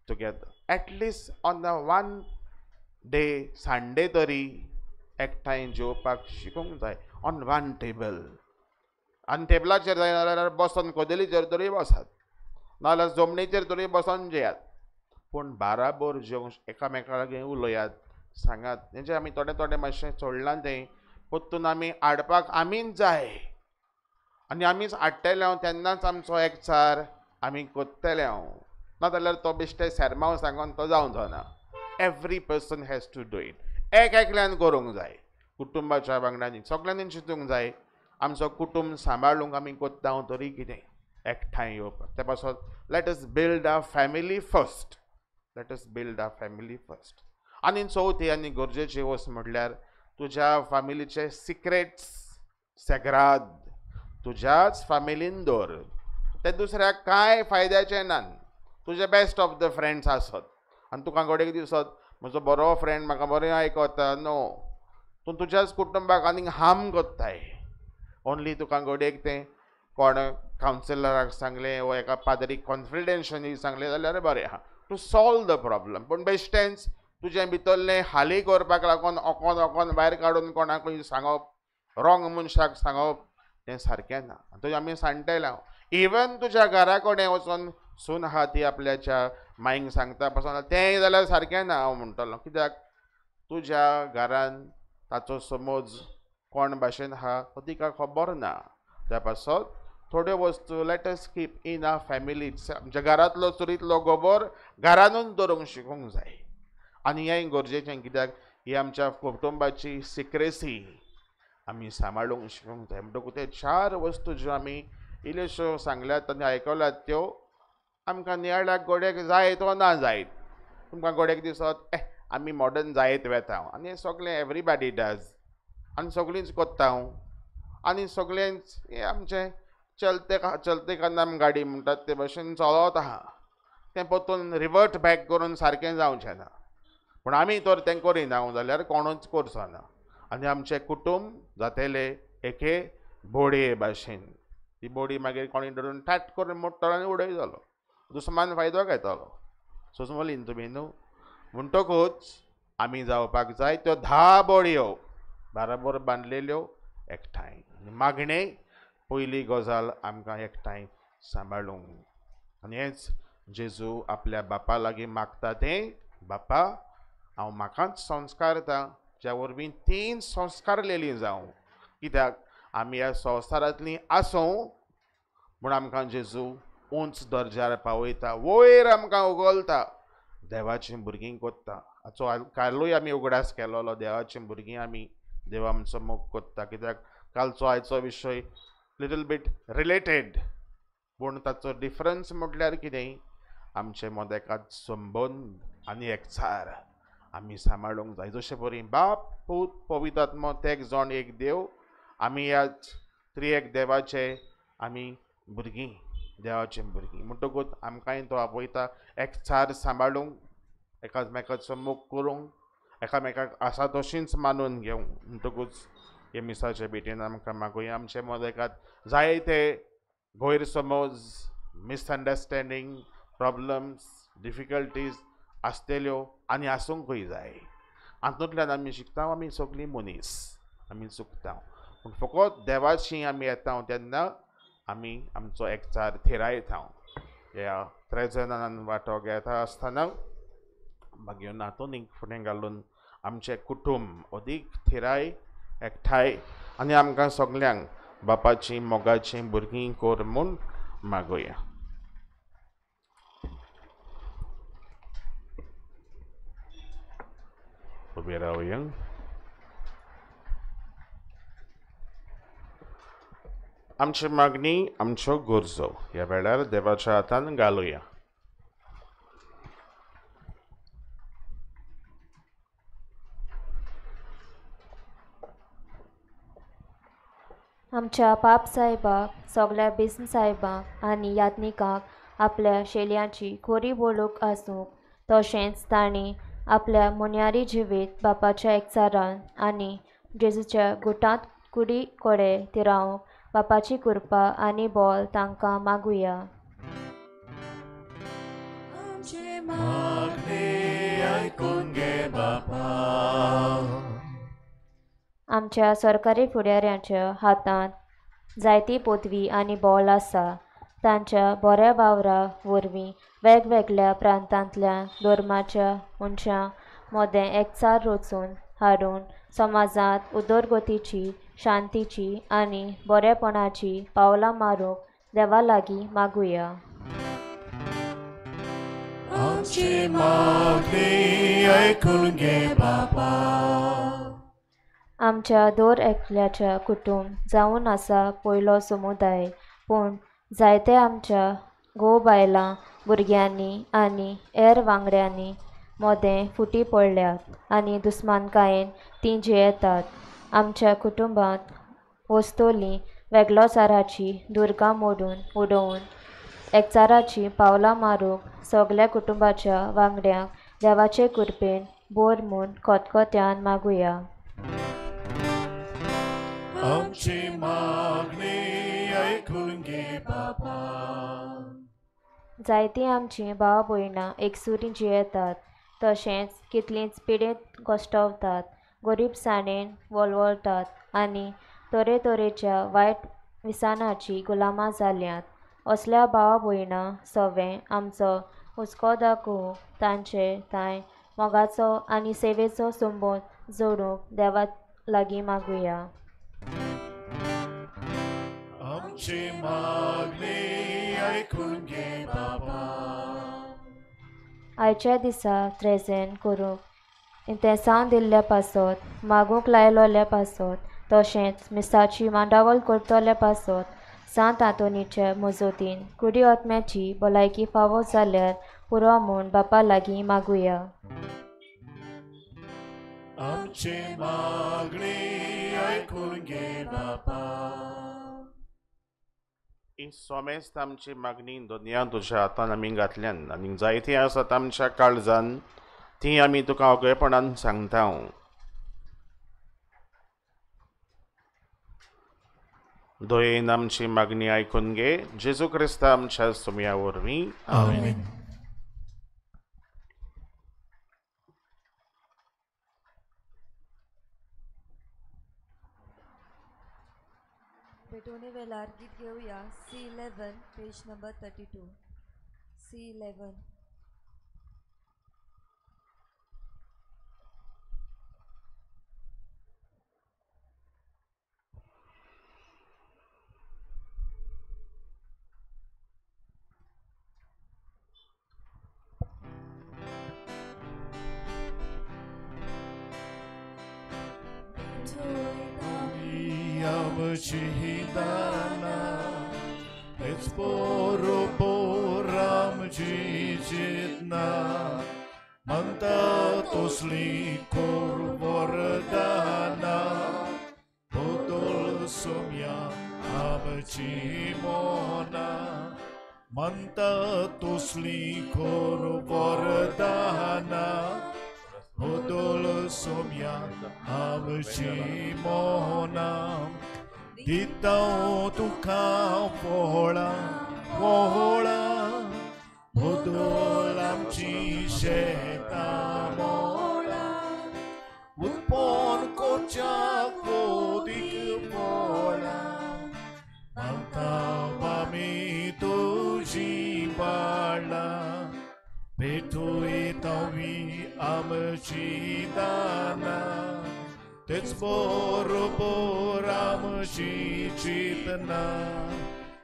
together at least on the one day Sunday तरी एकठांय जेवपाक शिकूंक जाय ऑन वन टेबल आनी टेबलाचेर जायना जाल्यार बसून कोदेलीचेर तरी बसात नाजाल्यार जमनीचेर तरी बसून जेयात पूण बाराबर जेवंक एकामेका लागीं उलयात सांगात तेंचे आमी थोडे थोडे मातशें सोडलां तें परतून आमी हाडपाक आमीच जाय आनी आमीच हाडटले तेन्नाच आमचो एकचार आमी कोत्तले नाजाल्यार तो बेश्टे सेरमांव सांगून तो जावचो ना every person has to do it एकल्यान करूंक जाय कुटुंबाच्या वांगड्यांनी सगळ्यांनी चिंतूंक जाय आमचो कुटुंब सांबाळूंक आमी कोत्ता तरी कितें एकठांय येवपाक ते पासून let us build a family first आनी चवथी आनी गरजेची वस्त म्हटल्यार तुज्या फॅमिलीचे सिक्रेट्स सेग्राद तुज्याच फॅमिलीन दवर ते दुसऱ्याक कांय फायद्याचे ना तुजे बेस्ट ऑफ द फ्रेंड्स आसत आनी तुका घोडेक दिसत म्हजो बरो फ्रेंड म्हाका बरें आयकता नो तूं तुज्याच कुटुंबाक आनीक हार्म कोत्ताय ओन्ली तुका घोडेक तें कोण कावन्सिलराक सांगलें वो एका पाद्रीक कॉन्फिडेन्शियली सांगलें जाल्यार बरें आहा टू सॉल्व द प्रॉब्लम पूण बेश्टेंच तुजें भितरलें हाली करपाक लागून ओकोन भायर काडून कोणाकूय सांगप रॉंग मनशाक सांगप तें सारकें ना तुजें आमी सांगतले इवन तुज्या घरा कडेन वचून सून आहा ती आपल्याच्या मायंक सांगता पासून तेंय जाल्यार सारकें ना हांव म्हणटलो कित्याक तुज्या घरान ताचो समज कोण भाशेन आहा तो तिका खबर ना त्या पासून थोड्यो वस्तू let us keep in a family आमच्या घरांतलो चुरीतलो गोबर घरानूच दवरूंक शिकूंक जाय आनी हें गरजेचें कित्याक ही आमच्या कुटुंबाची सिक्रेसी आमी सांबाळूंक शिकूंक जाय म्हणटकूच ते 4 वस्तू ज्यो आमी इल्ल्योश्यो सांगल्यात आनी आयकल्यात त्यो आमकां नियाळ्याक गोड्याक जायत वा ना जायत तुमकां गोड्याक दिसत आमी मॉडर्न जायत वेता आनी हें सगळें एवरीबॉडी डज आनी सगळींच कोत्ता आनी सगळेंच हें आमचें चलते का नाम गाडी म्हणटात ते भशेन चलत आहा तें परतून रिवर्ट बॅक करून सारकें जावचें ना पूण आमी तर तें करिना जाल्यार कोणूच करचो ना आनी आमचें कुटूंब जातलें एके बोडये भाशेन ती बोडी मागीर कोणी धरून टाट करून मोडटलो आनी उडयतलो दुस्मान फायदो घेतलो सोंसमलीन तुमी न्हू म्हणटकूच आमी जावपाक जाय त्यो 10 बोडयो बाराबर बांदलेल्यो एकठांय मागणे पयली गजाल आमकां एकठांय सांबाळूंक आनी हेंच जेजू आपल्या बापा लागीं मागता तें बापा हांव म्हाकाच संस्कार दिता ज्या वरवीं 3 संस्कारलेलीं जावं कित्याक आमी ह्या संवसारांतलीं आसूं म्हूण आमकां जेजू उंच दर्ज्यार पावयता वयर आमकां उगोलता देवाचीं भुरगीं कोत्ता हाचो कालूय आमी उगडास केलोलो देवाचीं भुरगीं आमी देव आमचो मोग कोत्ता कित्याक कालचो आयचो विशय लिटल बीट रिलेटेड पूण ताचो डिफरन्स म्हटल्यार कितें आमचे मोदेकात संबंद आनी एकचार आमी सांबाळूंक जाय जशे परी बाप पूत पवित्र आत्मो तेग जावन एक देव आमी ह्याच त्रिएक देवाचे आमी भुरगीं देवाचीं भुरगीं म्हणटकूच आमकांय तो आपयता एकचार सांबाळूंक एकामेकाचो मोग करूंक एकामेकाक आसा तशींच मानून घेवंक म्हणटकूच हे मिसाचे भेटेन आमकां मागुया आमचे मोदेकात जायते गैरसमज मिसअंडरस्टँडींग प्रॉब्लम्स डिफिकल्टीज आसतल्यो आनी आसूंकूय जाय हातूंतल्यान आमी शिकता आमी सगळीं मनीस आमी चुकता पूण फकत देवाची आमी येता तेन्ना आमी आमचो एकचार थिरायता ह्या 3 जाणांन वांटो घेता आसतना मागीर हातूंत फुडें घालून आमचें कुटूंब अदीक थिराय एकठांय आनी आमकां सगल्यांक बापाचीं मोगाचीं भुरगीं कोर म्हूण मागुया उबे रावया आमची मागणी आमच्यो गरजो ह्या वेळार देवाच्या हातान घालुया आमच्या पाप साहेबाक सगळ्या बिस्म साहेबाक आनी यात्निकाक आपल्या शेलयांची खोरी वळख आसूंक तशेंच तांणी आपल्या मुन्यारी जिवीत बापाच्या एकचारान आनी जेजूच्या गुटांत कुडी कोडे तिरावंक बापाची कृपा आनी बोल तांकां मागुया. आमचे मागणे ऐकून घे बापा. आमच्या सरकारी फुडाऱ्यांच्या हातांत जायती पदवी आनी बोल आसा. तांच्या बऱ्या वावरा वरवीं वेगवेगळ्या प्रांतांतल्या धर्माच्या मनशां मदें एकचार रचून हाडून समाजांत उदरगतीची, शांतीची आनी बरेपणाची पावलां मारूंक देवा लागीं मागुया. आमची मागणी ऐकून घे बापा. आमच्या दर एकल्याच्या कुटुंब जावन आसा पयलो समुदाय, पूण जायते आमच्या घोव बायलां, भुरग्यांनी आनी हेर वांगड्यांनी मोदें फुटी पडल्यात आनी दुस्मानकायेन तीं जियेतात. आमच्या कुटुंबांत वस्तोली वेगळोचाराची दुर्गा मोडून उडोवन एकचाराची पावलां मारूंक सगल्या कुटुंबाच्या वांगड्यांक देवाचे कृपेन बोर म्हूण खोतखोत्यान मागुया. आमची मागणी ऐकून घे बापा. जायतीं आमचीं भाव भयणां एकसुरी जियेतात, तशेंच कितलींच पिडेंत कश्टावतात, गरीबसाणेन वळवळटात आनी तरेतरेच्या वायट विसानाची गुलामां जाल्यांत. असल्या भाव भयणां सवें आमचो हुस्को दाखोवंक तांचे थंय मोगाचो आनी सेवेचो संबंद जोडूंक देवा लागीं मागुया. आमची मागणी ऐकून घे बापा. आयच्या दिसा त्रेजेन करूंक इंतेसांव दिल्ल्या पासत, मागूंक लायलोल्या पासत, तशेंच मिसाची मांडावळ करतल्या पासत सांत आंतोनीच्या मजतीन कुडी आत्म्याची भलायकी फावो जाल्यार पुरो म्हूण बापा लागीं मागुया. आमची मागणी ऐकून घे बापा. ही सोमेस्त आमची मागणी दोनया तुज्या हातान आमी घातल्यान आनी जायती आसात आमच्या काळजान ती आमी तुका ओगळेपणान सांगता. दोयेन आमची मागणी आयकून घे. जेजू क्रिस्ता आमच्या सुमया वरवीं. आमेन. पेटोने वेलार गीत घेऊया. C11 page number 32. C11. आमची दाना हेच बरोबर आमची चेतना म्हणटा तसली कोर वरदाना बदल सोम्या आमची मोना म्हणटा तसली कोर वरदाना बदल सोम्या आमची मोना दिता तुका पोहळा पोहळा बदल आमची शेता मोळा उत्पन्न कोच्या कोदीक पोळा मागता आमी तुजी बाळा भेटूय तवी आमची दाना तेच बरोबर आमची चेतना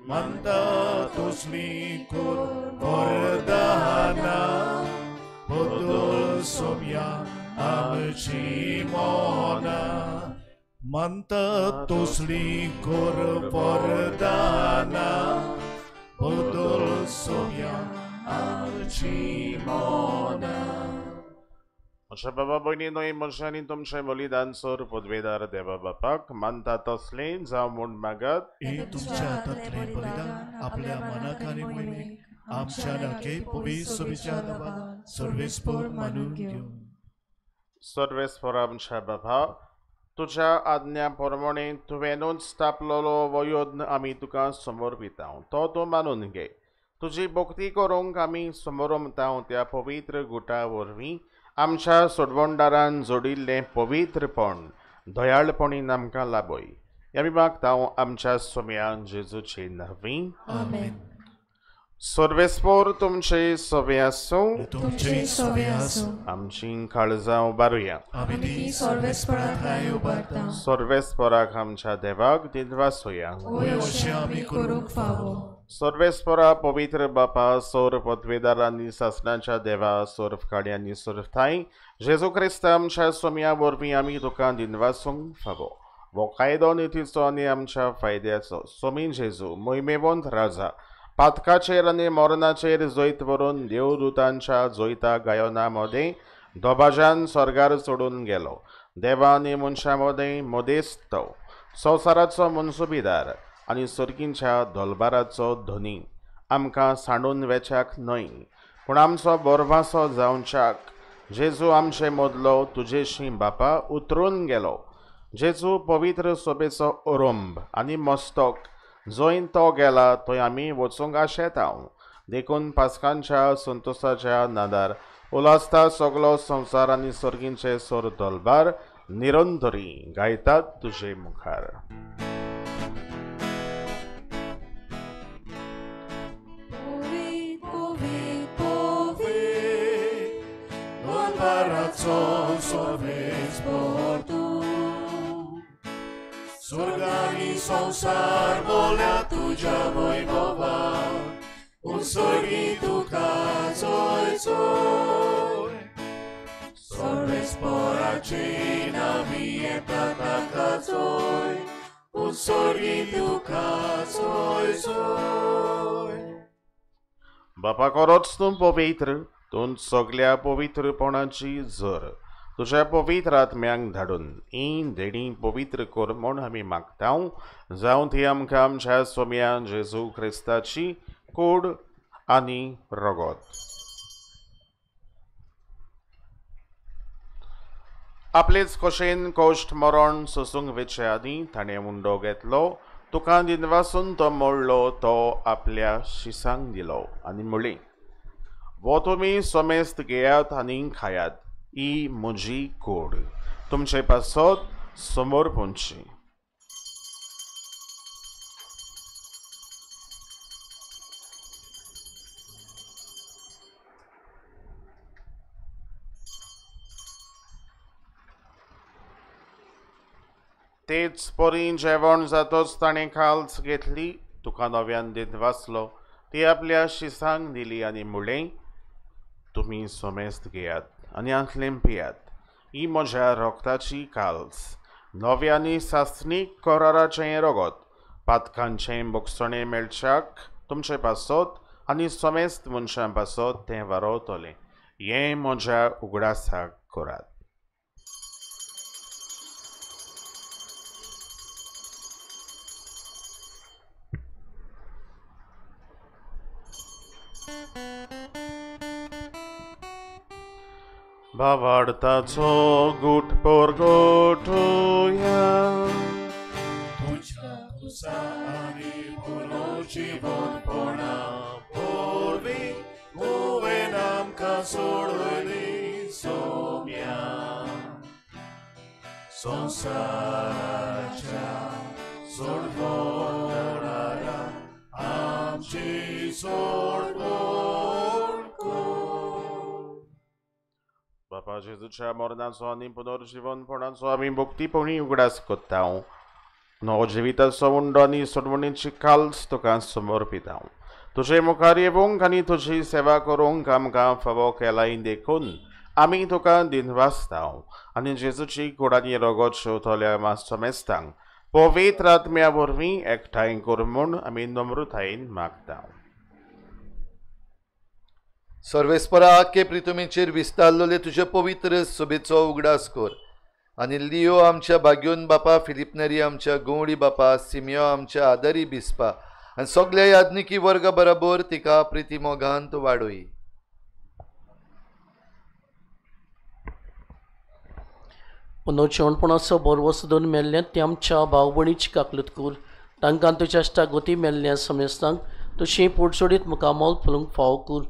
म्हणटा तसली कोर वरदाना बदल सोम्या आमची मोना म्हणटा तसली कोर वरदाना बदल सोम्या आमची मोना. म्हज्या बाबा भयणीनो म्हज्या आनी तुमचें बलिदान सोर पदवेदार देवा बापाक मानता तसलें जावं म्हूण मागत. हे तुमच्या हातांतले बलिदान आपल्या मनाक आनी मोहिमेक आमच्या नाके पवित्र विचारावा सर्वेस्पर मानून घेवन. सर्वेस्पर आमच्या बाबा तुझ्या आज्ञा प्रमाणे तुवेनूच तापलेलो वो यज्ञ आमी तुका समर्पिता तो तूं मानून घे. तुजी भक्ती करूंक आमी समरमता त्या पवित्र गुटा वरवीं आमच्या सोडवणदारान जोडिल्लें पवित्रपण दयाळपणीन आमकां लाबय. आमी मागता आमच्या सोम्यान जेजूचे नवी. आमेन. सर्वेस्पोर तुमचे सवे आसूं. तुमचे सवे आसूं. आमची काळजां उबारुया. आमी ती सर्वेस्पराक उबारता. सर्वेस्पराक आमच्या देवाक दिनवासुया. ओय अशें आमी करूंक फावो. सर्वेस्परा पवित्र बापा सोर पदवेदारांनी सासणाच्या देवा सोर्फकाडी आनी सोर्फथाय जेजू क्रिस्त आमच्या सोम्या वरवीं आमी तुका दिनवासूंक फावो. वो कायदो नितीचो आनी आमच्या फायद्याचो सोमी जेजू मोहिमेवंत राजा पातकाचेर आनी मरणाचेर जैत व्हरून देवदूतांच्या जैता गायना मदें दोबाज्यान स्वर्गार सोडून गेलो. देवा आनी मनशां मदें मोदेस्त संवसाराचो मनसुबेदार आनी सर्गींच्या दोलबाराचो धनी आमकां सांडून वेचाक न्हय पूण आमचो बोरभासो जावच्याक जेजू आमचे मदलो तुजेशी बापा उतरून गेलो. जेजू पवित्र सोबेचो ओरंब आनी मस्तक जंय तो गेला थंय आमी वचूंक आशेता. देखून पासकांच्या संतोशाच्या नादार उलासता सगलो संवसार आनी सर्गींचे सोर दोलबार निरंतरी गायतात तुजे मुखार. स्वर्गानी संसार बोल्या तुझ्या वैभवाक उत्सर्गी तुका चोय चोय. सर्वेस्पराचे नामी येता ताका चोय उत्सर्गी तुका चोय चोय. बापा करोच तूं पवित्र तूं सगल्या पवित्रपणाची झर तुझ्या पवित्र आत्म्यांक धाडून ही देणी पवित्र कर म्हूण आमी मागता. जावं ती आमकां आमच्या सोम्या जेजू क्रिस्ताची कूड आनी रगत. आपलेच कशेन कोश्ट मरण सोसूंक वेचे आदी ताणें मुंडो घेतलो. तुका दिनवासून तो मोडलो तो आपल्या शिसांक दिलो आनी म्हणलें वो तुमी सोमेस्त घेयात आनी खायात. ही म्हजी कूड तुमचे पासत समोर पोंची. तेच परी जेवण जातोच ताणें खाल्स घेतली. तुका नव्यान दिनवासलो ती आपल्या शिसांक दिली आनी म्हणलें तुमी सोमेस्त घेयात आनी आंतलें पियात. ही म्हज्या रोगताची काल्स नव्यानी सासणीक कराराचें रगत पातकांचें बोगसणें मेळच्याक तुमचे पासत आनी सोमेस्त मनशां पासत तें वारवतलें. हें म्हज्या उगडासाक करात. भावार्थाचो गूट परगोटुया. तुझ्या कुसानी बोलो जीवनपणा पोरवी तुवें आमकां सोडली सोम्या. संवसाराच्या सोडवणारा आमची सोडवण कर. बापा जेजूच्या मरणाचो आनी पुनर्जीवनपणाचो आमी भक्तीपणी उगडास करता. नवो जिविताचो उंडो आनी सोडवणेची काल्स तुका समर्पिता. तुजे मुखार येवंक आनी तुजी सेवा करूंक आमकां फावो केलाय देखून आमी तुका दिनवासता आनी जेजूची कूड आनी रगत शेवतल्या मास्टमेस्तांक पवित्र आत्म्या वरवीं एकठांय कर म्हूण आमी नम्रतायेन मागता. सर्वेस्परा आख्खे प्रितुमेचेर विस्तारलेले तुजे पवित्र सोबेचो उगडास कर आनी लियो आमच्या बाग्योन बापा फिलिप नेरी आमच्या गवळी बापा सिमियो आमच्या आदारी बिस्पा आनी सगल्या याज्ञिकी वर्गा बरोबर तिका प्रिती मोगांत वाडोय. पुनो जेवणपणाचो बोर वस्तू दोन मेल्लें ते आमच्या भाव भयणीची काकलूत कर तांकां तुज्या इश्टागोती मेल्ल्या समेस्तांक तशी पोटसोडीत मुखार मोल फुलूंक फाव कर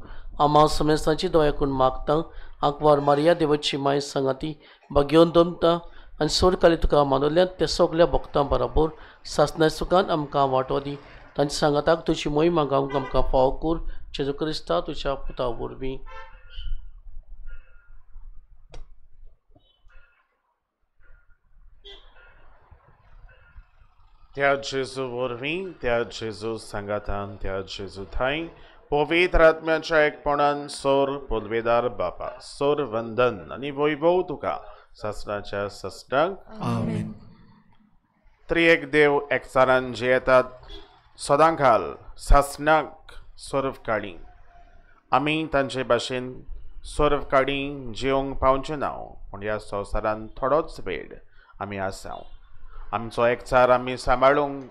आम्हा समेस्तांची दया करून मागता आंकवार मारिया देवाची माय सांगाती भाग्योन दमता आनी सोर काली तुका मानवल्यान ते सगल्या भक्तां बरोबर सासण्या सुखान आमकां वांटो दी तांच्या सांगाताक तुजी मोहीम गावंक आमकां फाव कर जेजू क्रिस्ता तुज्या पुता वरवीं त्या जेजू वरवीं त्या जेजू सांगातान त्या जेजू थंय पवित्र आत्म्याच्या एकपणान सोर पदवेदार बापा सोर वंदन आनी वैभव तुका सासणाच्या ससणाक आमेन. त्रिएक देव एकचारान जे येतात सदांकाल सासणाक सोर्व काडी आमी तांचे भाशेन सोर्व काडी जेवंक पावचे ना पूण ह्या संवसारान थोडोच वेळ आमी आसां आमचो एकचार आमी सांबाळूंक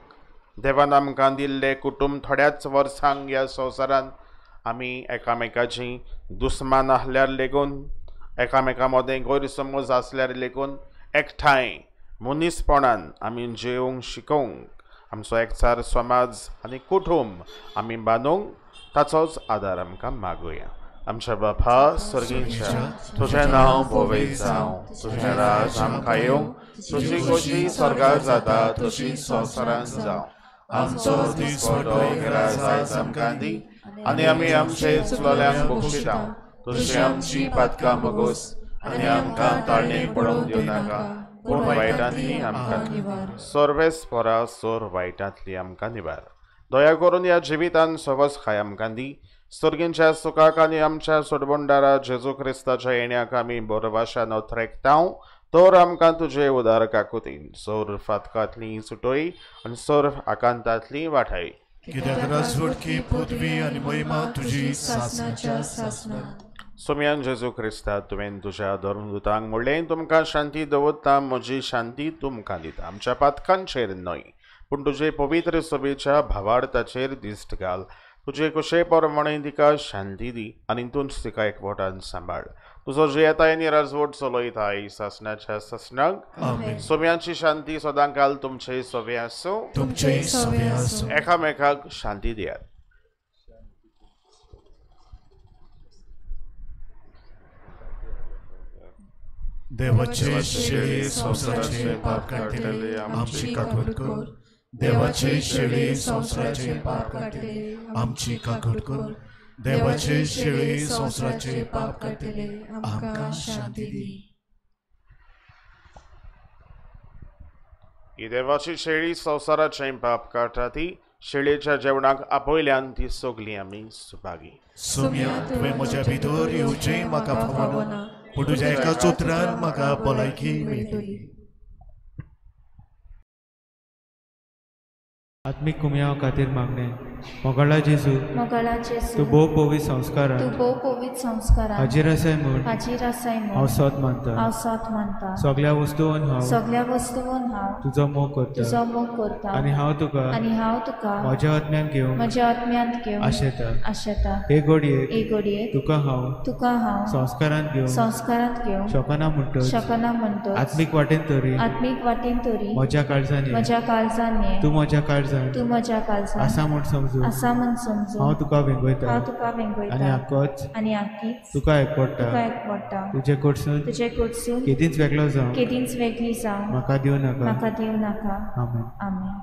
देवान आमकां दिल्ले कुटुंब थोड्याच वर्सांक ह्या संवसारान आमी एकामेकाची दुस्मान आसल्यार लेगून एकामेका मदें गैरसमज आसल्यार लेगून एकठांय मनीसपणान आमी जेवंक शिकोवंक आमचो एकचार समाज आनी कुटुंब आमी बांदूंक ताचोच आदार आमकां मागुया. आमच्या बापा स्वर्गीच्या तुजें नांव बोवें जावं तुजें राज आमकां येवं तुजी खोशी स्वर्गांत जाता तशी संवसारांत जावं आमचो दीस वडोयरा आयज आमकां दी आनी आमी आमचे चुकलोल्यांक बक्षिता तुजी आमची पातकां मोगोस आनी आमकां ताळणेक पडोवंक दिवं नाका पूण वायटांतली आमकां सर्वेस्परा सोर वायटांतली आमकां निवार. दया करून ह्या जिवितान सवस खाय आमकां दी सर्गींच्या सुखाक आनी आमच्या सोडबोंडारा जेजू क्रिस्ताच्या येण्याक आमी बोरवाशान ओथरेकतांव तर आमकां तुजे उदार काकुतीन सोर फातकांतली सुटोय आनी सोर आकांतांतली वाठाय. कित्याक राजवटकी पदवी आनी महिमा तुजी सासणाच्या सासणा. सोम्यान जेजू क्रिस्ता तुवें तुज्या धर्मदुतांक म्हणलें तुमकां शांती दवरता म्हजी शांती तुमकां दिता आमच्या पातकांचेर न्हय पूण तुजे पवित्र सभेच्या भावार्थाचेर दिश्ट घाल तुजे कशे प्रमाणे तिका शांती दी आनी तूंच तिका एकवटान सांबाळ. तुजो जे येताय नी राजवट चलयताय सासणाच्या सासणाक सोम्याची शांती सदांकाल तुमचे सोबे आसूं तुमचे सोबे आसूं. एकामेकाक शांती दियात. देवाचे शेळे संवसाराचे पाप काडटले आमची काकूट कर. देवाचे शेळे संवसाराचे पाप काडटले आमची काकूट कर. देवाचे शेळे संवसाराचे पाप काडटले आमकां शांती दी. ही देवाची शेळी संवसाराचे पाप काडटा ती शेळेच्या जेवणाक आपयल्यान ती सगलीं आमी सुभागी. सोम्या तुवें म्हज्या भितर येवचें म्हाका फावना पूण तुज्या एकाच उतरान म्हाका भलायकी मेळटली. आत्मीक कुमया खातीर मागणे मोगाळा जेजू तूं भोव पवित्र संस्कारान हाजीर आसाय म्हूण हांव सत मानता. सगळ्या वस्तूंत हांव तुजो मोग करता आनी हांव तुका म्हज्या आत्म्यान घेवन आशेता. हे घडये तुका हांव संस्कारांत घेवन शकना म्हणटच आत्मीक वाटेन तरी म्हज्या काळजांनी तूं म्हज्या काळजांत आसा म्हूण समजून हांव तुका वेंगयता आनी आख्खीच तुका एकवटा. तुजे कडसून केदींच वेगळो जावं म्हाका दिवं नाका. आमेन.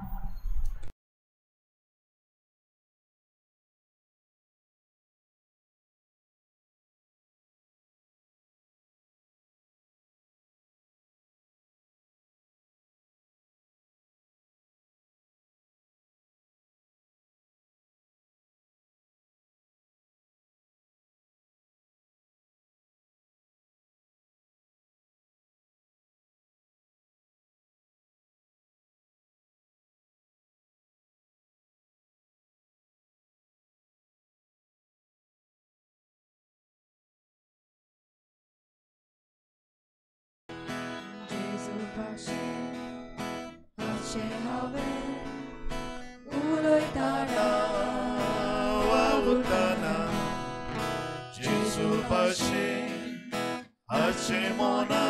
Hace mona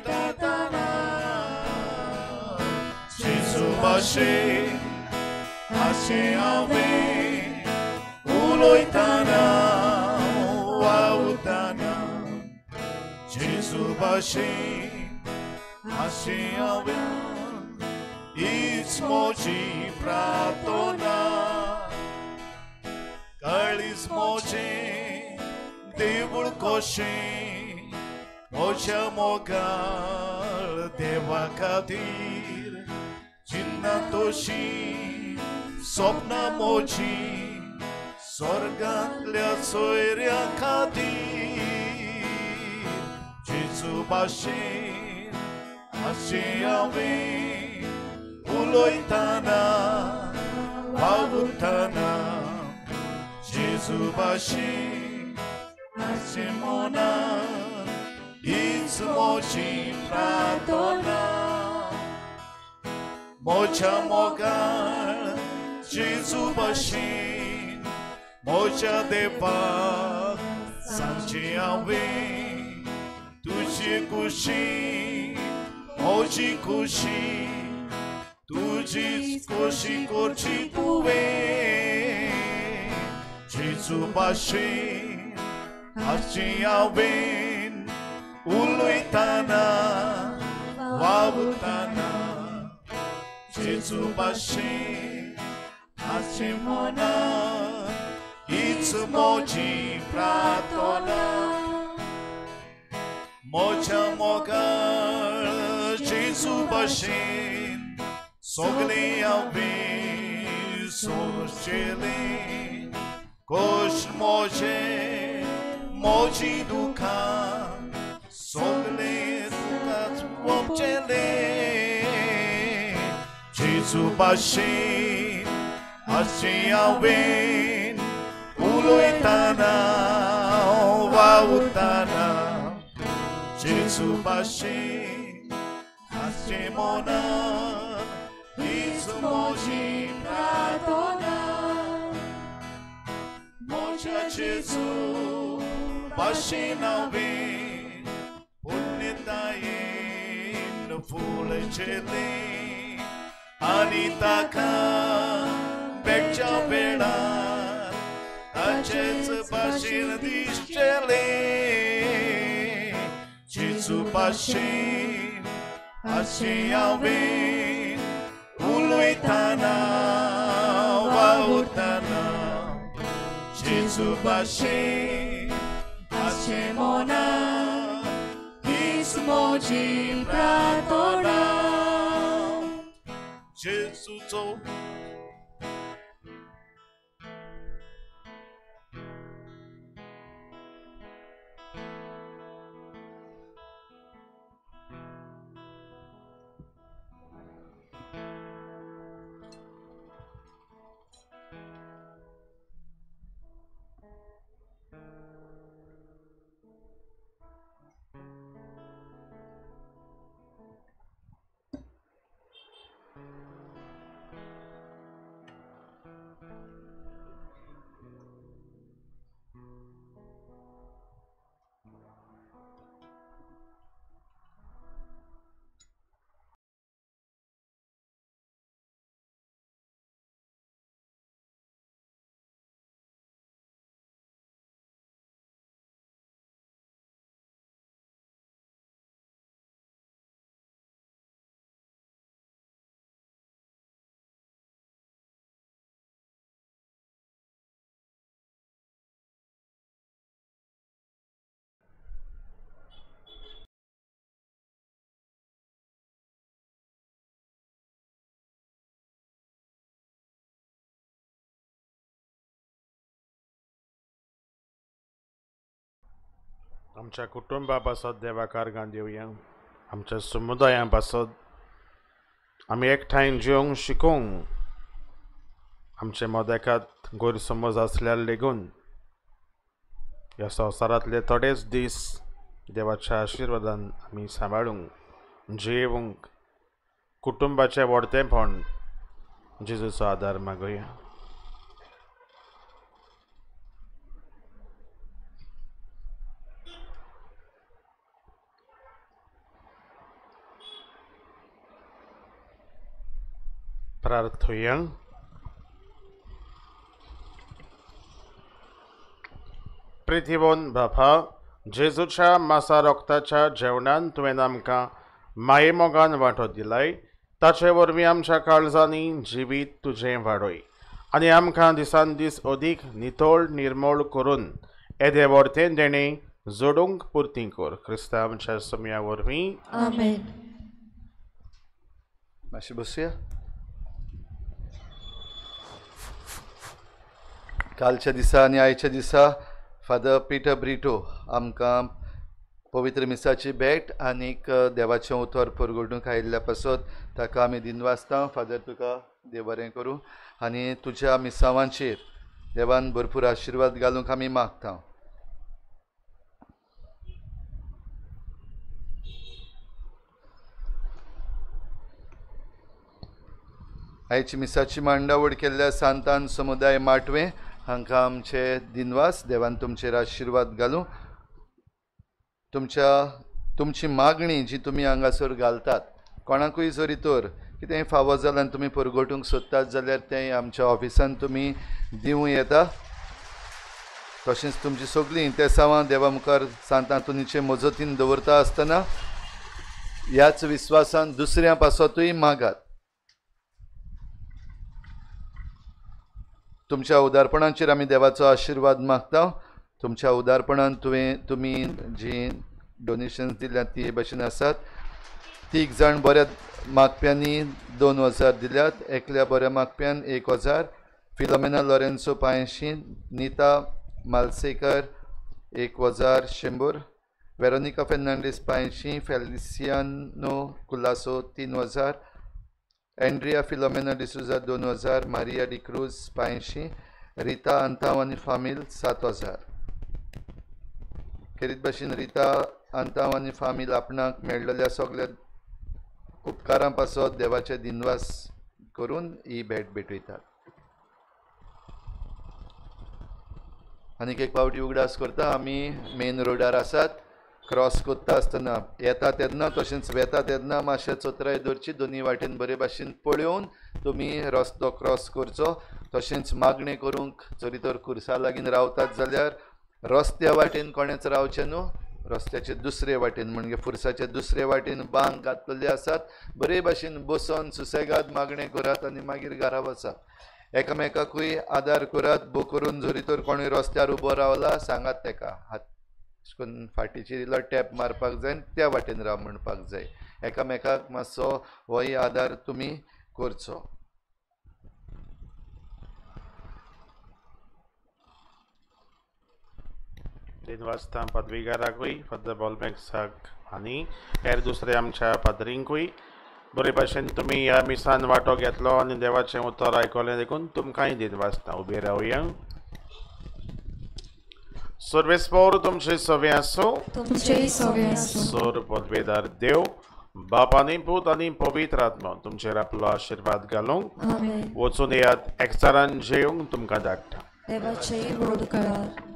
दाताना जेजू भाशेन अशें हांवें उलोयताना वावुरताना जेजू भाशेन अशें हांवें हीच म्हजी प्रार्थना काळीज म्हजें देवूळ कशें म्हज्या मोगाळ देवा खातीर चिन्ना तोशी स्वप्नां म्हजी स्वर्गांतल्या सोयऱ्या खातीर जेजू भाशेन अशें हांवें उलोयताना वावुरताना जेजू भाशेन अशें मनान हीच म्हजी प्रार्थना म्हज्या मोगाळ जेजू भाशेन म्हज्या देवाक सांगचें हांवें तुजी खुशी म्हजी खुशी तुजीच खोशी करची तुवें जेजू भाशेन अशें हांवें उलोयताना वावुरताना जेजू भाशेन अशें मनान हीच म्हजी प्रार्थना म्हज्या मोगाळ जेजू भाशेन सगळें हांवें सोंसचेलें कश्ट म्हजी दुखां सगळें तुकाच वचचेलें जेजू भाशेन अशें हांवें उलोयताना वावुरताना जेजू भाशेन अशें मनान हीच म्हजी प्रार्थना म्हज्या जेजू भाशेन हांवें पुण्यतायेन फुलचेलें आनी ताका बेगच्या वेळार ताचेच भाशेन दिसचेलें जेजू भाशेन अशें हांवें उलोयताना वावुरताना जेजू भाशेन अशें मनान हीच म्हजी प्रार्थना जेजूचो आमच्या कुटुंबा पासत देवाकार गान दिवया आमच्या समुदाया पासत आमी एकठांय जिवंक शिकोवंक आमचे मोदेकात गैरसमज आसल्यार लेगून ह्या संवसारांतले थोडेच दीस देवाच्या आशिर्वादान आमी सांबाळूंक जियेवंक कुटुंबाचें व्हडतेपण जेजूचो आदार मागुया. प्रार्थूया. प्रिथिवोन बापा, जेजूच्या मासा रोगताच्या जेवणान तुवें आमकां माये मोगान वांटो दिलाय, ताचे वरवीं आमच्या काळजांनी जिवीत तुजें वाडय आनी आमकां दिसान दीस अदीक नितोळ निर्मोळ करून येदे वर्तें देणें जोडूंक पुर्ती कर. क्रिस्ता आमच्या समया वरवीं. आमेन. मातशें बसुया. कालच्या दिसा आनी आयच्या दिसा फादर पिटर ब्रिटो आमकां पवित्र मिसाची भेट आनीक देवाचें उतर परगडूंक आयिल्ल्या पासत ताका आमी दिनवासता. फादर तुका देव बरें करूं आनी तुज्या मिसावांचेर देवान भरपूर आशिर्वाद घालूंक आमी मागता. आयची मिसाची मांडावळ केल्ल्या सांतान समुदाय माटवे हांकां आमचे दिनवास. देवान तुमचेर आशिर्वाद घालूं. तुमची मागणी जी तुमी हांगासर घालतात, कोणाकूय जरी तर कितेंय फावो जाल्यार तुमी परगटूंक सोदतात जाल्यार तें आमच्या ऑफिसान तुमी दिवं येता. तशेंच तुमची सगळीं ते सावां देवा मुखार सांतांतुनीचे मजतीन दवरता आसतना ह्याच विस्वासान दुसऱ्या पासतूय मागात. तुमच्या उदारपणाचेर आमी देवाचो आशिर्वाद मागता. तुमच्या उदारपणान तुमी जी डोनेशन्स दिल्यात ती भशेन आसात. 3 जाण बऱ्या मागप्यांनी 2000 दिल्यात. एकल्या बऱ्या मागप्यान 1000. फिलोमेना लॉरेन्सो 85. नीता मालसेकर 1100. वेरोनिका फेर्नांडीस 85. फेलिसियानो कुलासो 3000. एंड्रिया फिलोमेना डिसुजा 2000. मारिया डिक्रूज 85. रिता अंताव आनी फामील 7000. खेरीत भाशेन रिता अंताव आनी फामील आपणाक मेळिल्ल्या सगळ्या उपकारां पासत देवाचे दिनवास करून ही भेट भेटयतात. आनीक एक फावटी उगडास करता. आमी मेन रोडार आसात. क्रॉस कोत्ता आसतना येता तेन्ना तशेंच वेता तेन्ना मातशें चोत्राय धरची. दोनी वाटेन बरे भाशेन पळोवन तुमी रस्तो क्रॉस करचो. तशेंच मागणें करूंक जरी तर खुर्सा लागीं रावतात जाल्यार रस्त्या वाटेन कोणेच रावचें न्हू. रस्त्याचे दुसरे वाटेन म्हणजे फुरसाचे दुसरे वाटेन बांक घातलेले आसात. बरे भाशेन बसोन सुसेगाद मागणें करात आनी मागीर घरा वचात. एकामेकाकूय आदार करात. भोव करून जरी तर कोणूय रस्त्यार उबो रावला सांगात तेका करून फाटीचेर इल्लो टॅप मारपाक जाय आनी त्या वाटेन राव म्हणपाक जाय. एकामेकाक मातसो होय आदार तुमी करचो. दिनवासता पदवीकाराकूय फादर बॉलमॅक्साक आनी हेर दुसरे आमच्या पाद्रींकूय बरे भाशेन तुमी ह्या मिसान वांटो घेतलो आनी देवाचें उतर आयकलें देखून तुमकांय दिनवासता. उबे रावया. सर्वेस्पोर तुमचे सवे आसूं. सोर पदवेदार देव बाप आनी पूत आनी पवित्र आत्मा तुमचेर आपलो आशिर्वाद घालूंक वचून येयात. एकचारान जेवंक तुमकां धाडटा. देवाचे बोड करार.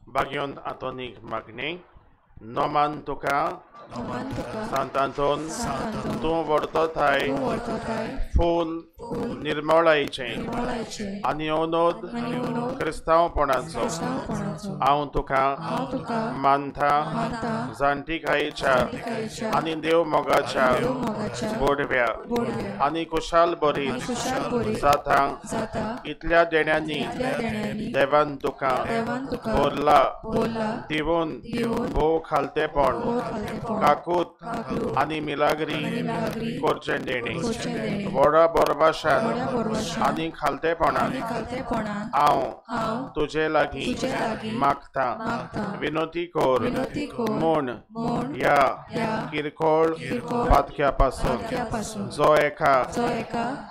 Bagion atonik magne, noman tuka सांतांतून तूं व्हरतो थंय फूल निर्मळायेचें आनी अनोद क्रिस्तांवपणाचो हांव तुका मानता जाणटीकायेच्या आनी देव मोगाच्या बोडव्या आनी कुशाल बरी जाता इतल्या देण्यांनी देवान तुका भरला दिवून भोव खालतेपण काकूत आनी मिलाग्री करचें देणी व्हडा बोरबाशान आनी खालतेपणान हांव तुजे लागीं मागता विनोती कोर म्हूण ह्या किरकोळ पातक्या पासून जो एका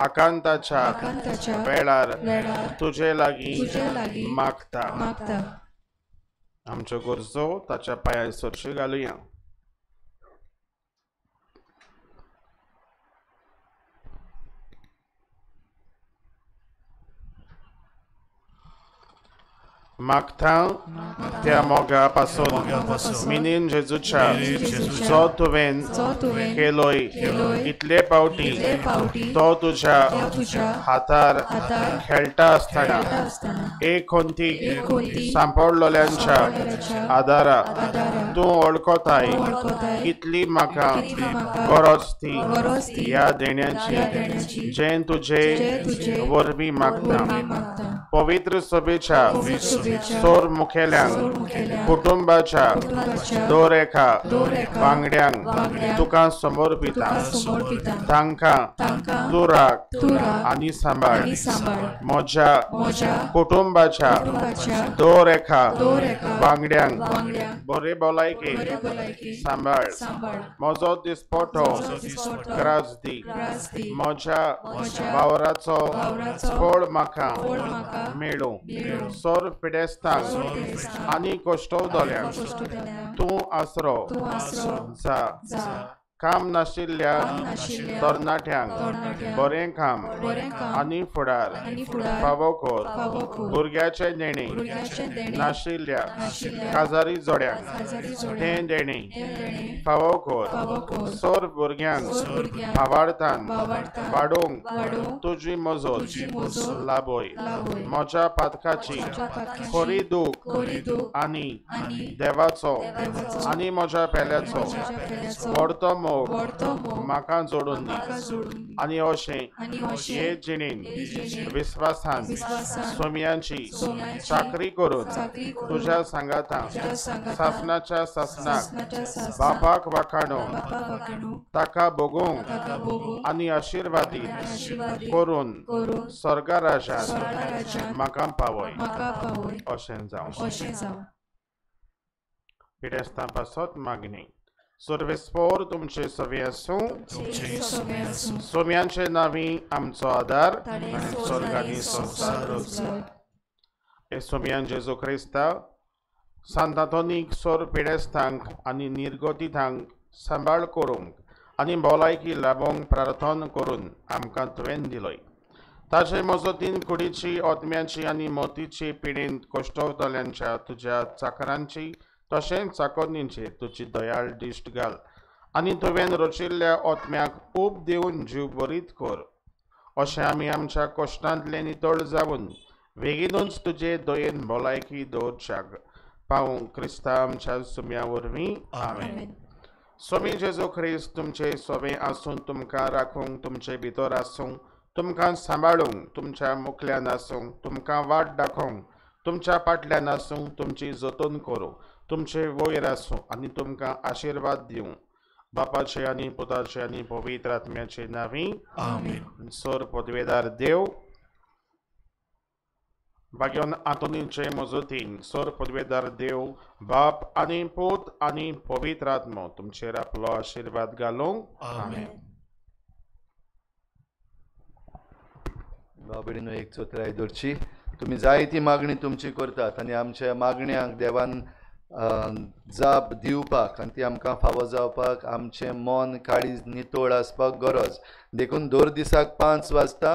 आकांताच्या वेळार तुजे लागीं मागता आमच्यो गरजो ताच्या पांयार सरशी घालुया. मागता त्या मोगा पासून मिनीन जेजूच्या जो तुवें केलोय इतले पावटी तो तुज्या हातार खेळटा आसतना एक खोंती सांपडलोल्यांच्या आदारा तूं वळखताय कितली म्हाका गरज ती ह्या देण्याची जें तुजे वरवीं मागता. पवित्र सभेच्या सोर मुखेल्यांक कुटुंबाच्या दोरेका वांगड्यांक तुका समर्पिता तांकां तूं राख आनी सांबाळ. म्हज्या कुटुंबाच्या दोरेका वांगड्यांक बरे भलायकेन सांबाळ. म्हजो दिसपट्टो त्रास दी. म्हज्या वावराचो फळ म्हाका मेळो. सोर पिडेस्तांक आनी कोश्टवदोल्यांक तूं आसरो जा. काम नाशिल्ल्या तरणाट्यांक बरें काम आनी फुडार फावो कर. भुरग्याचे देणे नाशिल्ल्या काजारी जोड्यांक तें देणे फावो कर. सोर भुरग्यांक आवाडतान वाडोवंक तुजी मजत लाबय. म्हज्या पातकाची खरी दूख आनी देवाचो आनी म्हज्या पेल्याचो व्हडतो म्हाका जोडून दी आनी अशें हे जिणेन विस्वासान सोम्यांची चाकरी करून तुज्या सांगातां सासणाच्या सासणाक बापाक वाखाणून ताका भोगूंक आनी आशिर्वादीत करून स्वर्गा राजांत म्हाका पावय. अशें जावं. पिडेस्तां पासत मागणी. सर्वेस्पोर तुमचे सवे आसूं. सोम्यांचे नांवी आमचो आदार आनी स्वर्गानी संसार. हे सोम्यान जेजू क्रिस्ता सांतांतोनीक सोर पिडेस्तांक आनी निर्गोतीतांक सांबाळ करूंक आनी भलायकी लाबोवंक प्रार्थना करून आमकां तुवें दिलोय. ताचे मजतीन कुडीची ओतम्याची आनी मोतीची पिडेंत कोश्टवतल्यांच्या तुज्या चाकरांची तशेंच चाकोनींचेर तुजी दयाळ दिश्ट घाल आनी तुवें रचिल्ल्या ओतम्याक ऊब दिवन जीव बरीत कर. अशें आमी आमच्या कश्टांतले नितळ जावन बेगीनूच तुजे दयेन भलायकी दवरच्याक पावूंक क्रिस्ता आमच्या सुम्या वरवीं. आमेन. सोमी जेजू ख्रिस्त तुमचे सोबे आसून तुमकां राखूंक तुमचे भितर आसूं तुमकां सांबाळूंक तुमच्या मुखल्यान आसूं तुमकां वाट दाखोवंक तुमच्या फाटल्यान आसूं तुमची जतन करूं तुमचे वयर आसूं आनी तुमकां आशिर्वाद दिवं. बापाचे आनी पुताचे आनी पवित्र आत्म्याचे नांवी. आमेन. सोर पदवेदार देव भाग्योन आतोनीचे मजतीन सोर पदवेदार देव बाप आनी पूत आनी पवित्र आत्मो तुमचेर आपलो आशिर्वाद घालूं. आमेन. बाबडीनो एक चोत्राय धरची. तुमी जायती मागणी तुमची करतात आनी आमच्या मागण्यांक देवान जाप दिवपाक आनी ती आमकां फावो जावपाक आमचें मन काळीज नितळ आसपाक गरज देखून दर दिसाक 5 वाजता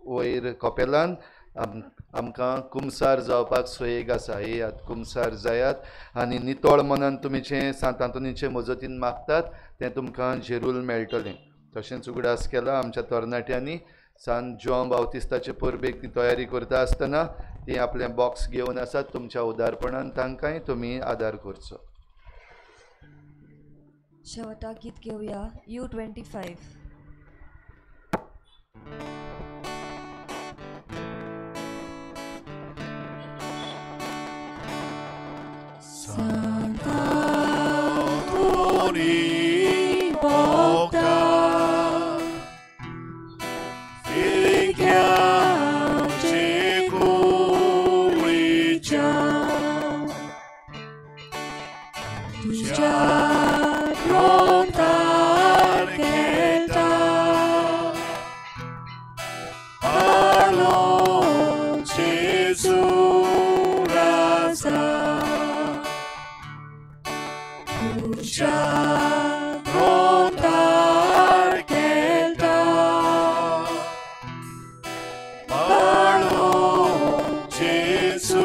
वयर कपेलान आमकां कुमसार जावपाक सोयेक आसा. येयात, कुमसार जायात आनी नितळ मनान तुमी जें सांत आंतोनीचे मजतीन मागतात तें तुमकां जेरूल मेळटलें. तशेंच उगडास केला आमच्या तरणाट्यांनी सांत जॉन बावतिस्ताचे परबेक ती तयारी करता आसतना ती आपलें बॉक्स घेवन आसात. तुमच्या उदारपणान तांकांय तुमी आदार करचो. शेवटा गीत घेऊया U25. Antoni Bogda Filikiamचे कुळीच्या तुझ्या रोतार खेळता आलो जेजू राजा तुझ्या रोतार खेळता आलो जेजू